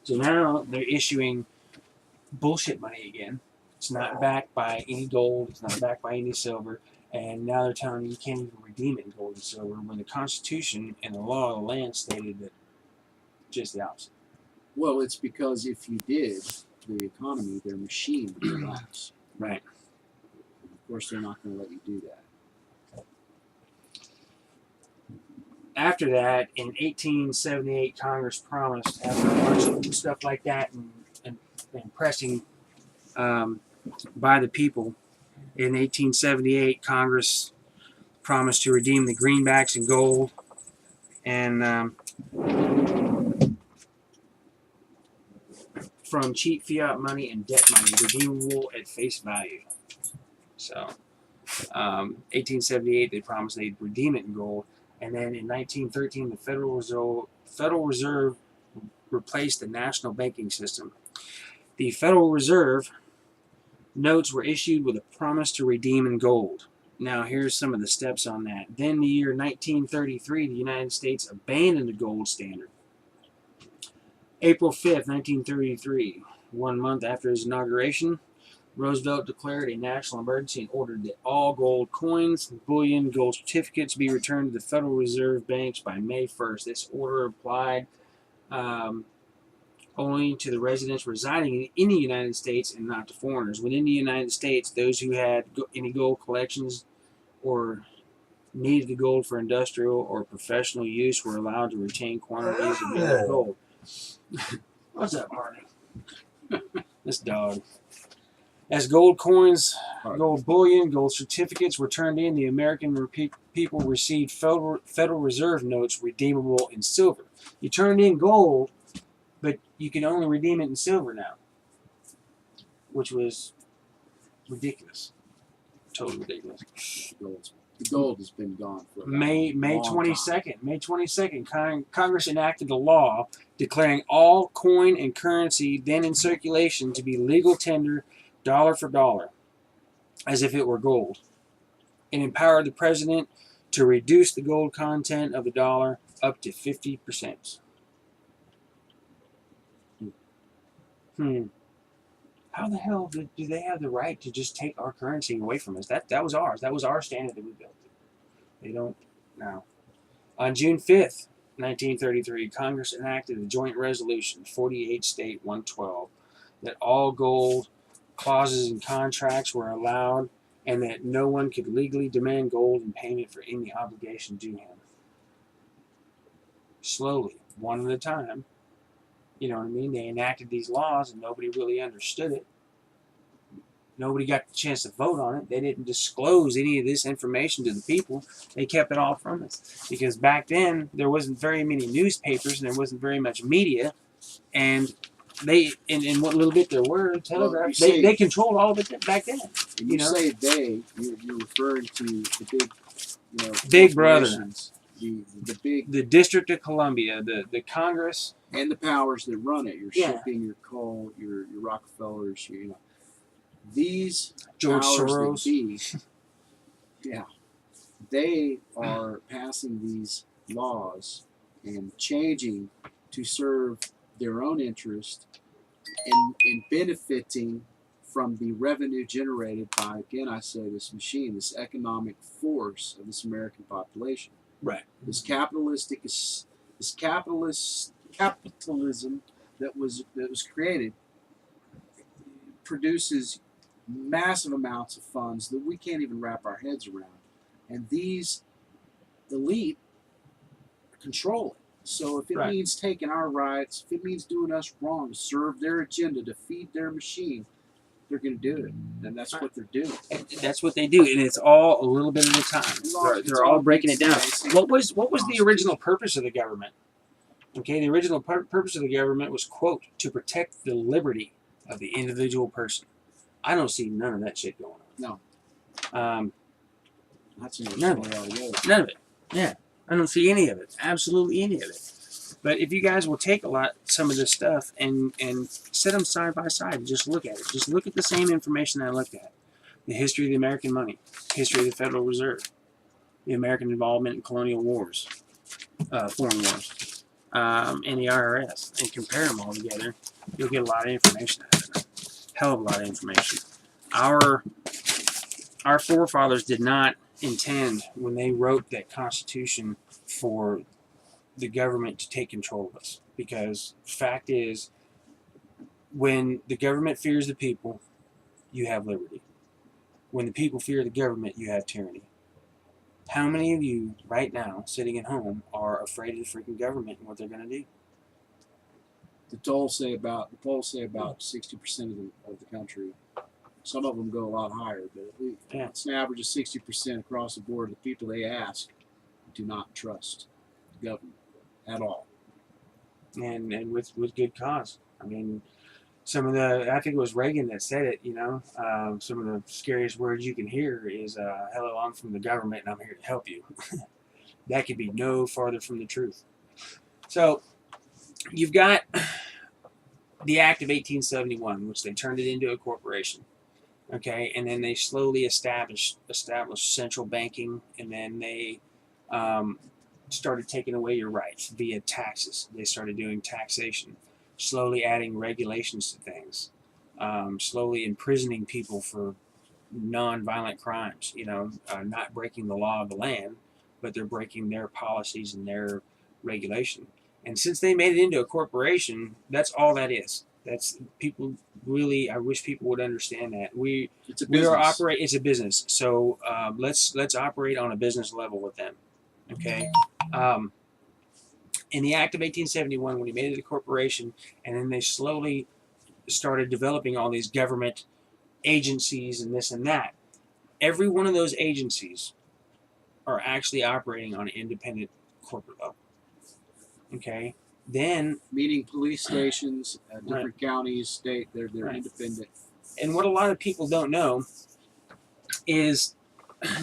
So now they're issuing bullshit money again. It's not backed by any gold. It's not backed by any silver. And now they're telling you can't even redeem it in gold and silver when the Constitution and the law of the land stated that just the opposite. Well, it's because if you did, the economy, their machine would collapse. Right. Of course, they're not going to let you do that. After that, in 1878, Congress promised, after a bunch of stuff like that and pressing by the people, in 1878, Congress promised to redeem the greenbacks in gold and from cheap fiat money and debt money, redeemable at face value. So, 1878, they promised they'd redeem it in gold. And then in 1913, the Federal Reserve replaced the national banking system. The Federal Reserve Notes were issued with a promise to redeem in gold. Now, here's some of the steps on that. Then, the year 1933, the United States abandoned the gold standard. April 5th, 1933, 1 month after his inauguration, Roosevelt declared a national emergency and ordered that all gold coins, bullion, gold certificates be returned to the Federal Reserve banks by May 1st. This order applied only to the residents residing in the United States and not to foreigners. Within the United States, those who had any gold collections or needed the gold for industrial or professional use were allowed to retain quantities of yellow gold. What's up, Marty? This dog. As gold coins, gold bullion, gold certificates were turned in, the American people received Federal Reserve notes redeemable in silver. You turned in gold, but you can only redeem it in silver now, which was ridiculous. Totally ridiculous. The gold has been gone for May 22nd, Congress enacted a law declaring all coin and currency then in circulation to be legal tender, dollar for dollar, as if it were gold. It empowered the president to reduce the gold content of the dollar up to 50%. How the hell do they have the right to just take our currency away from us? That was ours. That was our standard that we built. They don't now. On June 5th, 1933, Congress enacted a joint resolution, 48 State 112, that all gold clauses in contracts were allowed and that no one could legally demand gold in payment for any obligation due him. Slowly, one at a time. You know what I mean? They enacted these laws and nobody really understood it. Nobody got the chance to vote on it. They didn't disclose any of this information to the people. They kept it all from us. Because back then, there wasn't very many newspapers and there wasn't very much media. And they, in what little bit there were, telegraph, they controlled all of it back then. When you say they, you're referring to the big, Big Brother. The District of Columbia, the Congress. And the powers that run it, your shipping, your coal, your Rockefellers, these George powers Soros. They are passing these laws and changing to serve their own interest and benefiting from the revenue generated by, again, I say this machine, this economic force of this American population. Right. This capitalism that was created produces massive amounts of funds that we can't even wrap our heads around, and these elite control it. So if it means taking our rights, if it means doing us wrong to serve their agenda, to feed their machine, they're going to do it, and that's what they're doing. And that's what they do, and it's all a little bit at a time. They're all breaking it down. What was the original purpose of the government? Okay, the original purpose of the government was, quote, to protect the liberty of the individual person. I don't see none of that shit going on. No. None of it. Yeah, I don't see any of it. Absolutely any of it. But if you guys will take some of this stuff and set them side by side and just look at it. Just look at the same information that I looked at. The history of the American money, history of the Federal Reserve, the American involvement in colonial wars, foreign wars, and the IRS, and compare them all together, you'll get a lot of information out of it. Hell of a lot of information. Our forefathers did not intend, when they wrote that Constitution, for the government to take control of us. Because fact is, when the government fears the people, you have liberty. When the people fear the government, you have tyranny. How many of you right now, sitting at home, are afraid of the freaking government and what they're going to do? The polls say about 60% of the country. Some of them go a lot higher, but it's an average of 60% across the board. The people they ask do not trust the government at all, and with good cause. I mean, I think it was Reagan that said it. Some of the scariest words you can hear is, "Hello, I'm from the government and I'm here to help you." That could be no farther from the truth. So, you've got the Act of 1871, which they turned it into a corporation. Okay, and then they slowly established central banking, and then they um, started taking away your rights via taxes. They started doing taxation, slowly adding regulations to things, slowly imprisoning people for non-violent crimes. Not breaking the law of the land, but they're breaking their policies and their regulation. And since they made it into a corporation, that's all that is. That's people really. I wish people would understand that It's a we are business. operate. It's a business, so let's operate on a business level with them. Okay. Um, in the Act of 1871, when he made it a corporation, and then they slowly started developing all these government agencies and this and that. Every one of those agencies are actually operating on an independent corporate level. Okay. Then, Meaning police stations, right, different counties, state, they're right. independent. And what a lot of people don't know is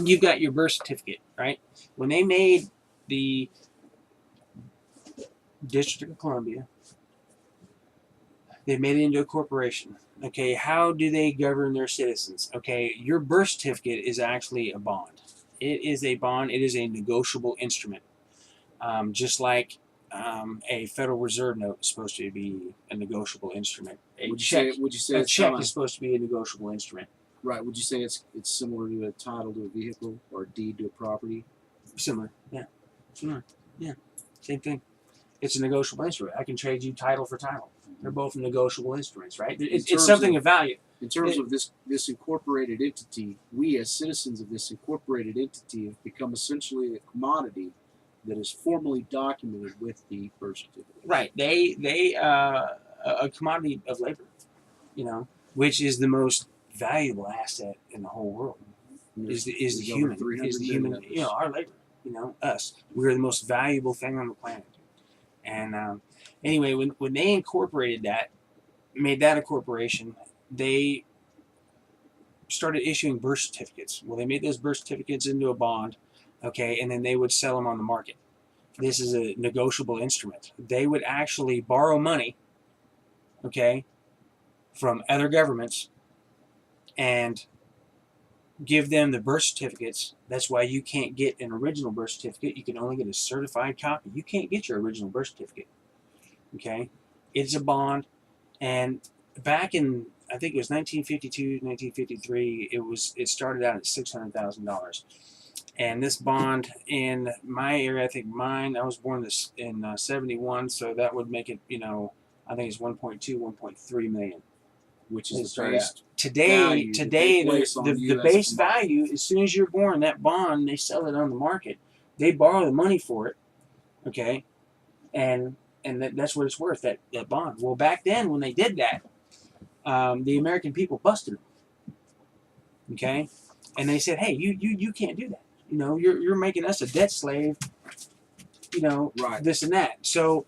you've got your birth certificate, right? When they made the District of Columbia, they made it into a corporation. Okay, how do they govern their citizens? Okay, your birth certificate is actually a bond. It is a bond. It is a negotiable instrument, just like a Federal Reserve note is supposed to be a negotiable instrument. Would you say A it's check kinda, is supposed to be a negotiable instrument. right? Would you say it's similar to a title to a vehicle or a deed to a property? Similar, yeah, same thing. It's a negotiable instrument. I can trade you title for title. They're both negotiable instruments, right? It's something of value. In terms of this incorporated entity, we as citizens of this incorporated entity have become essentially a commodity that is formally documented with the birth certificate. Right. They a commodity of labor, which is the most valuable asset in the whole world. Is the There's over human 300 is the million human of us. our labor. Us. We're the most valuable thing on the planet. And anyway, when they incorporated that, made that a corporation, they started issuing birth certificates. Well, they made those birth certificates into a bond, okay, and then they would sell them on the market. This is a negotiable instrument. They would actually borrow money, okay, from other governments and give them the birth certificates. That's why you can't get an original birth certificate. You can only get a certified copy. You can't get your original birth certificate, okay? It's a bond, and back in, I think it was 1952, 1953, it started out at $600,000. And this bond in my area, I think mine, I was born in 71, so that would make it, I think it's 1.2, 1.3 million. Which is It's the base today, value that they place on the you as a base commodity. value, as soon as you're born, that bond, they sell it on the market. They borrow the money for it, okay? And that's what it's worth, that bond. Well, back then, when they did that, the American people busted them, okay? And they said, hey, you can't do that. You're making us a debt slave, Right. this and that. So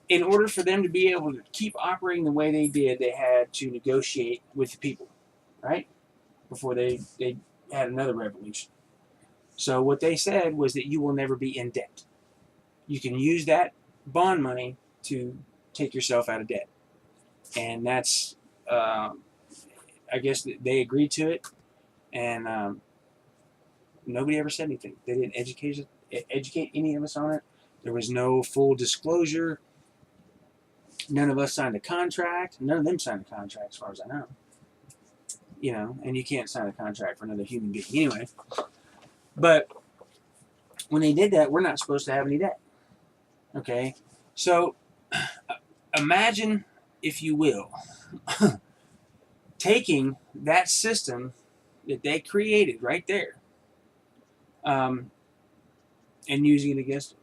in order for them to be able to keep operating the way they did, they had to negotiate with the people, right? Before they had another revolution. So what they said was that you will never be in debt. You can use that bond money to take yourself out of debt. And that's, I guess they agreed to it, and nobody ever said anything. They didn't educate any of us on it. There was no full disclosure. None of us signed a contract. None of them signed a contract, as far as I know. And you can't sign a contract for another human being anyway. But when they did that, we're not supposed to have any debt. Okay? So imagine, if you will, taking that system that they created right there, and using it against them.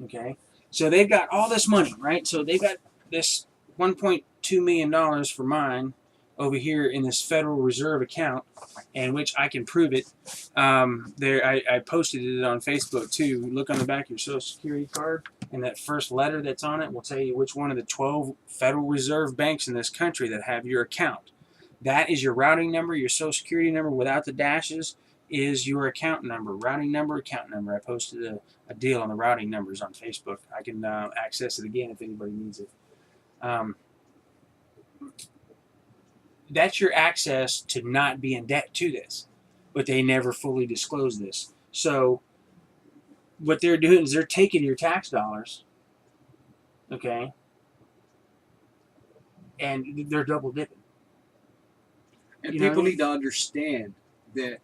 Okay? So they've got all this money, right? So they've got this $1.2 million for mine over here in this Federal Reserve account, in which I can prove it. I posted it on Facebook too. Look on the back of your Social Security card, and that first letter that's on it will tell you which one of the 12 Federal Reserve banks in this country that have your account. That is your routing number, your Social Security number without the dashes is your account number, routing number, account number. I posted a deal on the routing numbers on Facebook. I can access it again if anybody needs it. that's your access to not be in debt to this. But they never fully disclose this. So what they're doing is they're taking your tax dollars, okay, and they're double dipping. And You know what I people mean? need to understand that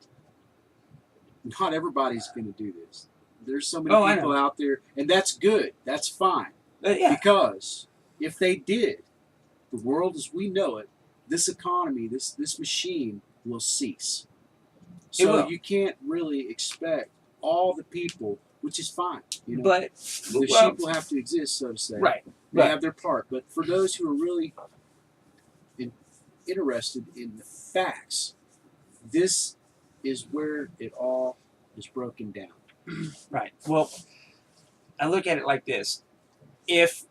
not everybody's going to do this. There's so many I people know. out there, and that's good. That's fine. Yeah. Because if they did, the world as we know it, this economy, this machine will cease. It So will. you can't really expect all the people, which is fine. You know, But the sheep will have to exist, so to say. right. They Right. have their part. But for those who are really interested in the facts, this is where it all is broken down. Right. Well, I look at it like this: if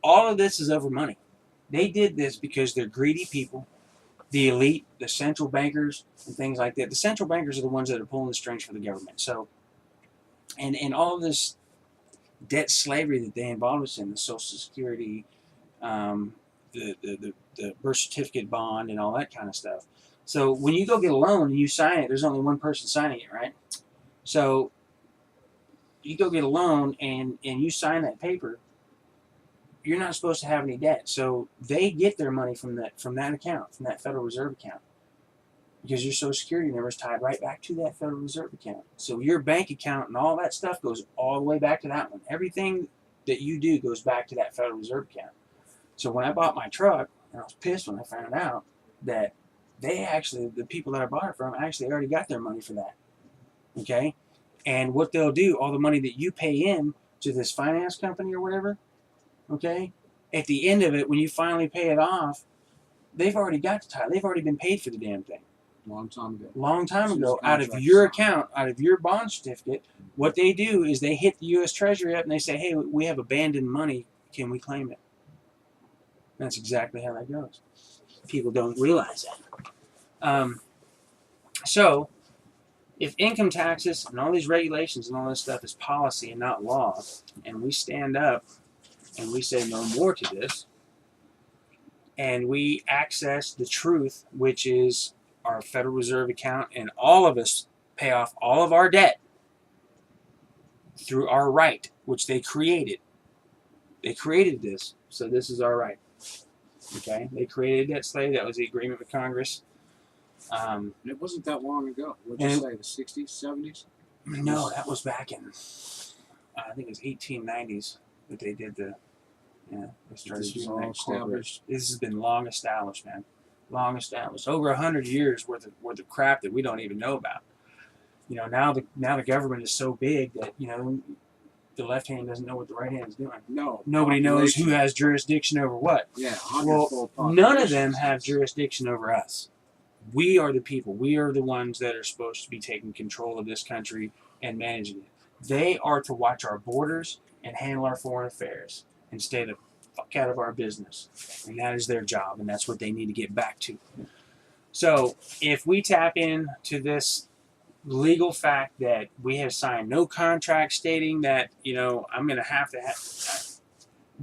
all of this is over money, they did this because they're greedy people, the elite, the central bankers, and things like that. The central bankers are the ones that are pulling the strings for the government. So, and all of this debt slavery that they involved us in, the Social Security, the birth certificate bond, and all that kind of stuff. So when you go get a loan and you sign it, there's only one person signing it, right? So you go get a loan and you sign that paper, you're not supposed to have any debt. So they get their money from that account, from that Federal Reserve account, because your Social Security number is tied right back to that Federal Reserve account. So your bank account and all that stuff goes all the way back to that one. Everything that you do goes back to that Federal Reserve account. So when I bought my truck, and I was pissed when I found out that the people that I bought it from actually already got their money for that. Okay? And what they'll do, all the money that you pay in to this finance company or whatever, okay, at the end of it, when you finally pay it off, they've already got the title. They've already been paid for the damn thing. Long time ago. Long time As soon as ago, the out of contract's your signed. account, out of your bond certificate, what they do is they hit the U.S. Treasury up and they say, hey, we have abandoned money. Can we claim it? That's exactly how that goes. People don't realize that. So, if income taxes and all these regulations and all this stuff is policy and not law, and we stand up and we say no more to this, and we access the truth, which is our Federal Reserve account, and all of us pay off all of our debt through our right, which they created. They created this, so this is our right. Okay? They created debt slave. That was the agreement with Congress. And it wasn't that long ago. What'd you say, the 60s, 70s? No, that was back in, I think it was 1890s that they did the, they started This was doing all that corporate. established. This has been long established, man. Long established. Over 100 years worth of crap that we don't even know about. You know, now the government is so big that, the left hand doesn't know what the right hand is doing. No. Nobody knows who population. has jurisdiction over what. Yeah, Well, none of them have jurisdiction over us. We are the people. We are the ones that are supposed to be taking control of this country and managing it. They are to watch our borders and handle our foreign affairs and stay the fuck out of our business. And that is their job, and that's what they need to get back to. So if we tap into this legal fact that we have signed no contract stating that, I'm going to have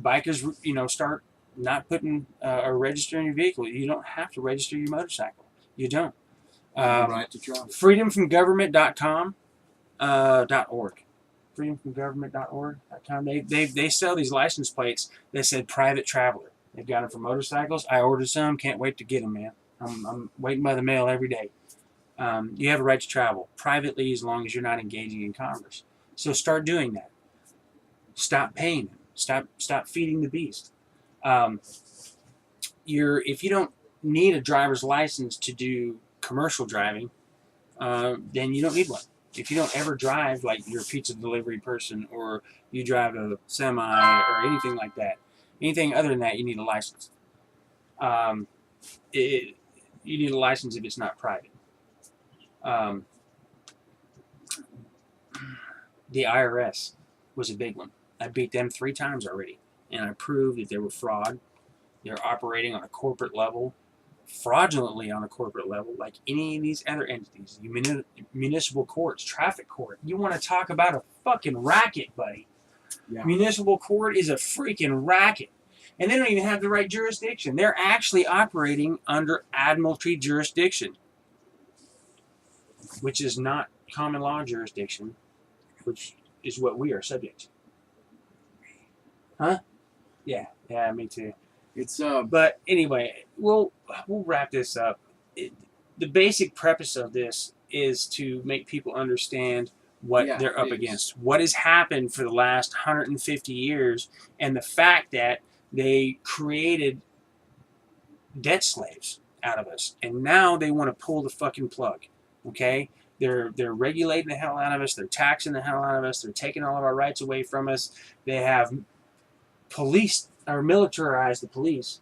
bikers, start not putting or registering your vehicle. You don't have to register your motorcycle. You don't. Right to drive. Freedomfromgovernment.com .org. Freedomfromgovernment.org.com. They sell these license plates that said private traveler. They've got them for motorcycles. I ordered some. Can't wait to get them, man. I'm waiting by the mail every day. You have a right to travel privately as long as you're not engaging in commerce. So start doing that. Stop paying them. Stop feeding the beast. If you don't need a driver's license to do commercial driving, then you don't need one. If you don't ever drive, like you're a pizza delivery person or you drive a semi or anything like that, anything other than that, you need a license. You need a license if it's not private. The IRS was a big one. I beat them 3 times already, and I proved that they were fraud. They're operating on a corporate level, fraudulently on a corporate level, like any of these other entities. Municipal courts, traffic court. You want to talk about a fucking racket, buddy? Yeah. Municipal court is a freaking racket. And they don't even have the right jurisdiction. They're actually operating under admiralty jurisdiction, which is not common law jurisdiction, which is what we are subject to. Huh? Yeah, me too. It's But anyway, we'll wrap this up. The basic purpose of this is to make people understand what Yeah, they're up it is. against, what has happened for the last 150 years, and the fact that they created debt slaves out of us, and now they want to pull the fucking plug. Okay, they're regulating the hell out of us. They're taxing the hell out of us. They're taking all of our rights away from us. They have police or militarized the police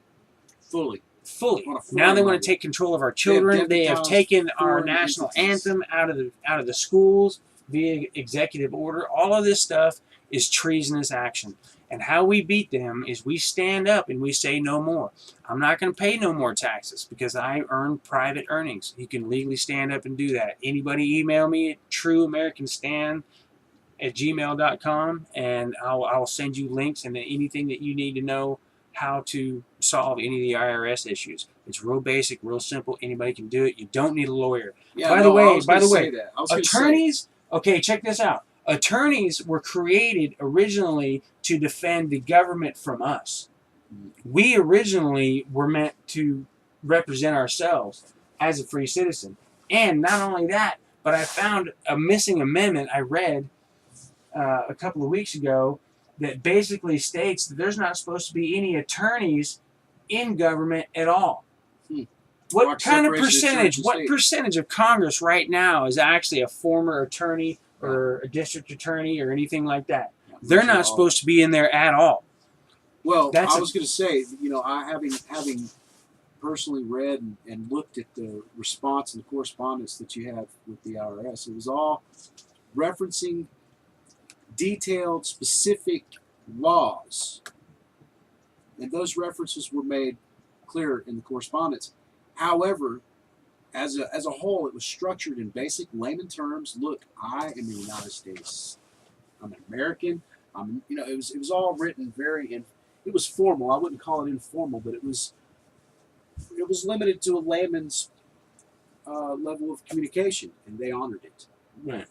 fully. fully. On a foreign Now they want level. to take control of our children. They have deputized taken our foreign national entities. anthem out of the schools via executive order. All of this stuff is treasonous action. And how we beat them is we stand up and we say no more. I'm not going to pay no more taxes because I earn private earnings. You can legally stand up and do that. Anybody email me at trueamericanstan@gmail.com and I'll send you links and anything that you need to know how to solve any of the IRS issues. It's real basic, real simple. Anybody can do it. You don't need a lawyer. Yeah, By no, the I way, was gonna say that. I was gonna say- attorneys, okay, check this out. Attorneys were created originally to defend the government from us. We originally were meant to represent ourselves as a free citizen. And not only that, but I found a missing amendment I read a couple of weeks ago that basically states that there's not supposed to be any attorneys in government at all. What Mark kind of separation of church percentage? and What state. percentage of Congress right now is actually a former attorney or a district attorney or anything like that? They're Montreal. not supposed to be in there at all. Well, That's I a- was going to say, I having personally read and looked at the response and the correspondence that you have with the IRS, it was all referencing detailed, specific laws, and those references were made clear in the correspondence. However, as a whole, it was structured in basic layman terms. Look, I am in the United States. I'm an American. It was all written it was formal. I wouldn't call it informal, but it was limited to a layman's level of communication, and they honored it. Right.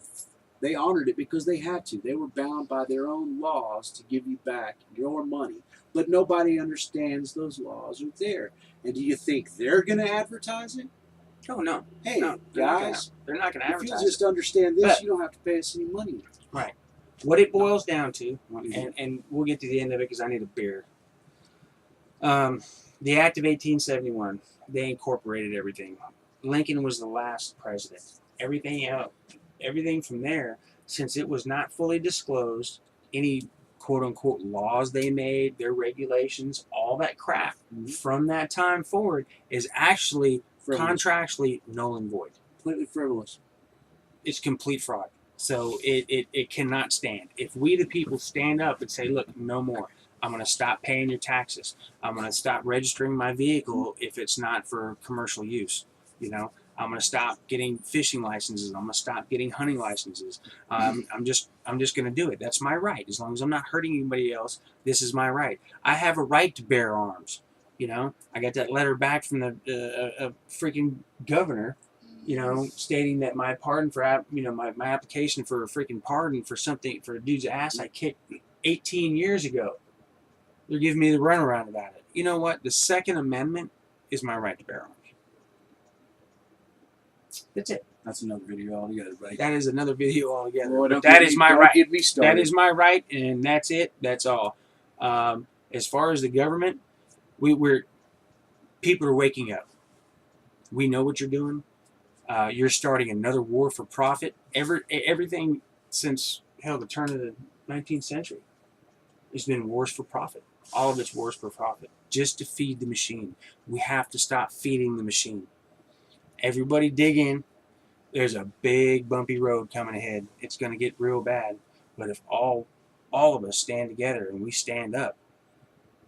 They honored it because they had to. They were bound by their own laws to give you back your money, but nobody understands those laws are there. And do you think they're going to advertise it? Oh no. Hey, No, guys, they're not going to if advertise. you just understand this, But- you don't have to pay us any money. Right. What it boils down to, What is it? and we'll get to the end of it because I need a beer. The Act of 1871, they incorporated everything. Lincoln was the last president. Everything from there, since it was not fully disclosed, any quote unquote laws they made, their regulations, all that crap from that time forward is actually Frivolous. contractually null and void. Completely frivolous. It's complete fraud. So it cannot stand. If we the people stand up and say, look, no more. I'm going to stop paying your taxes. I'm going to stop registering my vehicle if it's not for commercial use. I'm going to stop getting fishing licenses. I'm going to stop getting hunting licenses. I'm just going to do it. That's my right. As long as I'm not hurting anybody else, this is my right. I have a right to bear arms. I got that letter back from the freaking governor, stating that my pardon for, my application for a freaking pardon for a dude's ass I kicked 18 years ago. They're giving me the runaround about it. You know what? The Second Amendment is my right to bear arms. That's it. That's another video altogether, buddy. That is another video altogether. Boy, But don't that get is me- my don't right. Get me started. That is my right, and that's it. That's all. As far as the government, we're people are waking up. We know what you're doing. You're starting another war for profit. Everything since the turn of the 19th century, it's been wars for profit. All of it's wars for profit, just to feed the machine. We have to stop feeding the machine. Everybody dig in. There's a big bumpy road coming ahead. It's going to get real bad. But if all of us stand together and we stand up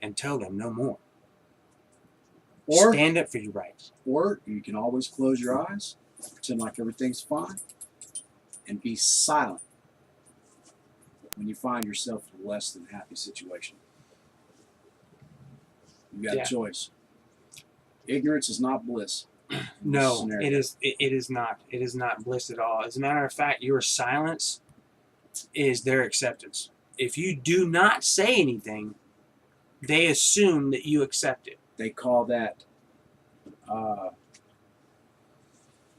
and tell them no more. Or Stand up for your rights. Or you can always close your eyes, pretend like everything's fine, and be silent when you find yourself in a less than happy situation. You got Yeah. a choice. Ignorance is not bliss. in this No, scenario. it is. It is not. It is not bliss at all. As a matter of fact, your silence is their acceptance. If you do not say anything, they assume that you accept it. They call that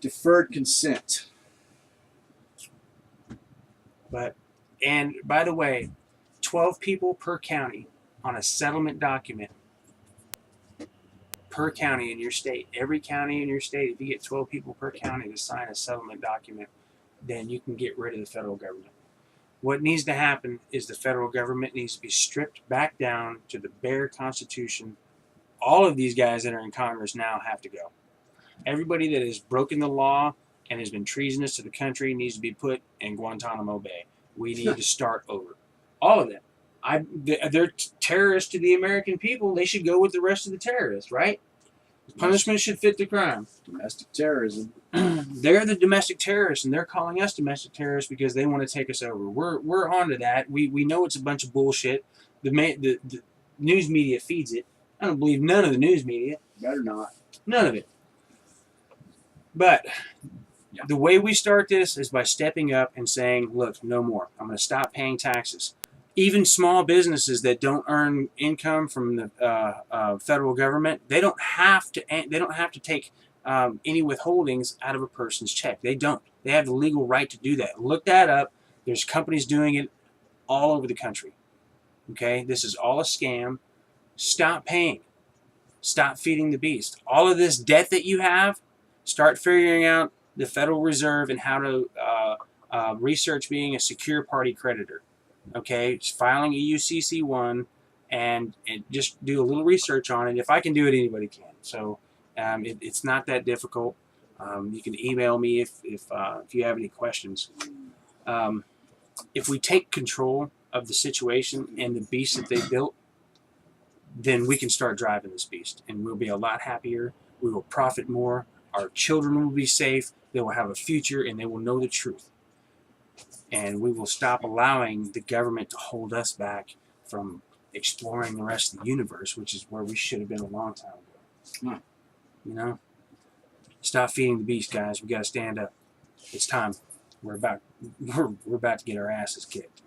deferred consent. But, and by the way, 12 people per county on a settlement document per county in your state. Every county in your state, if you get 12 people per county to sign a settlement document, then you can get rid of the federal government. What needs to happen is the federal government needs to be stripped back down to the bare Constitution. All of these guys that are in Congress now have to go. Everybody that has broken the law and has been treasonous to the country needs to be put in Guantanamo Bay. We need to start over. All of them. They're terrorists to the American people. They should go with the rest of the terrorists, right? Punishment should fit the crime. Domestic terrorism. They're the domestic terrorists, and they're calling us domestic terrorists because they want to take us over. We're onto that. We know it's a bunch of bullshit. The news media feeds it. I don't believe none of the news media. Better not. None of it. But Yeah. the way we start this is by stepping up and saying, look, no more. I'm going to stop paying taxes. Even small businesses that don't earn income from the federal government, they don't have to take any withholdings out of a person's check. They don't. They have the legal right to do that. Look that up. There's companies doing it all over the country. Okay? This is all a scam. Stop paying. Stop feeding the beast. All of this debt that you have, start figuring out the Federal Reserve and how to research being a secure party creditor. Okay, just filing a UCC1 and just do a little research on it. If I can do it, anybody can. So it's not that difficult. You can email me if you have any questions. If we take control of the situation and the beast that they built, then we can start driving this beast, and we'll be a lot happier. We will profit more. Our children will be safe. They will have a future, and they will know the truth. And we will stop allowing the government to hold us back from exploring the rest of the universe, which is where we should have been a long time ago. You know? Stop feeding the beast, guys. We got to stand up. It's time. We're about to get our asses kicked.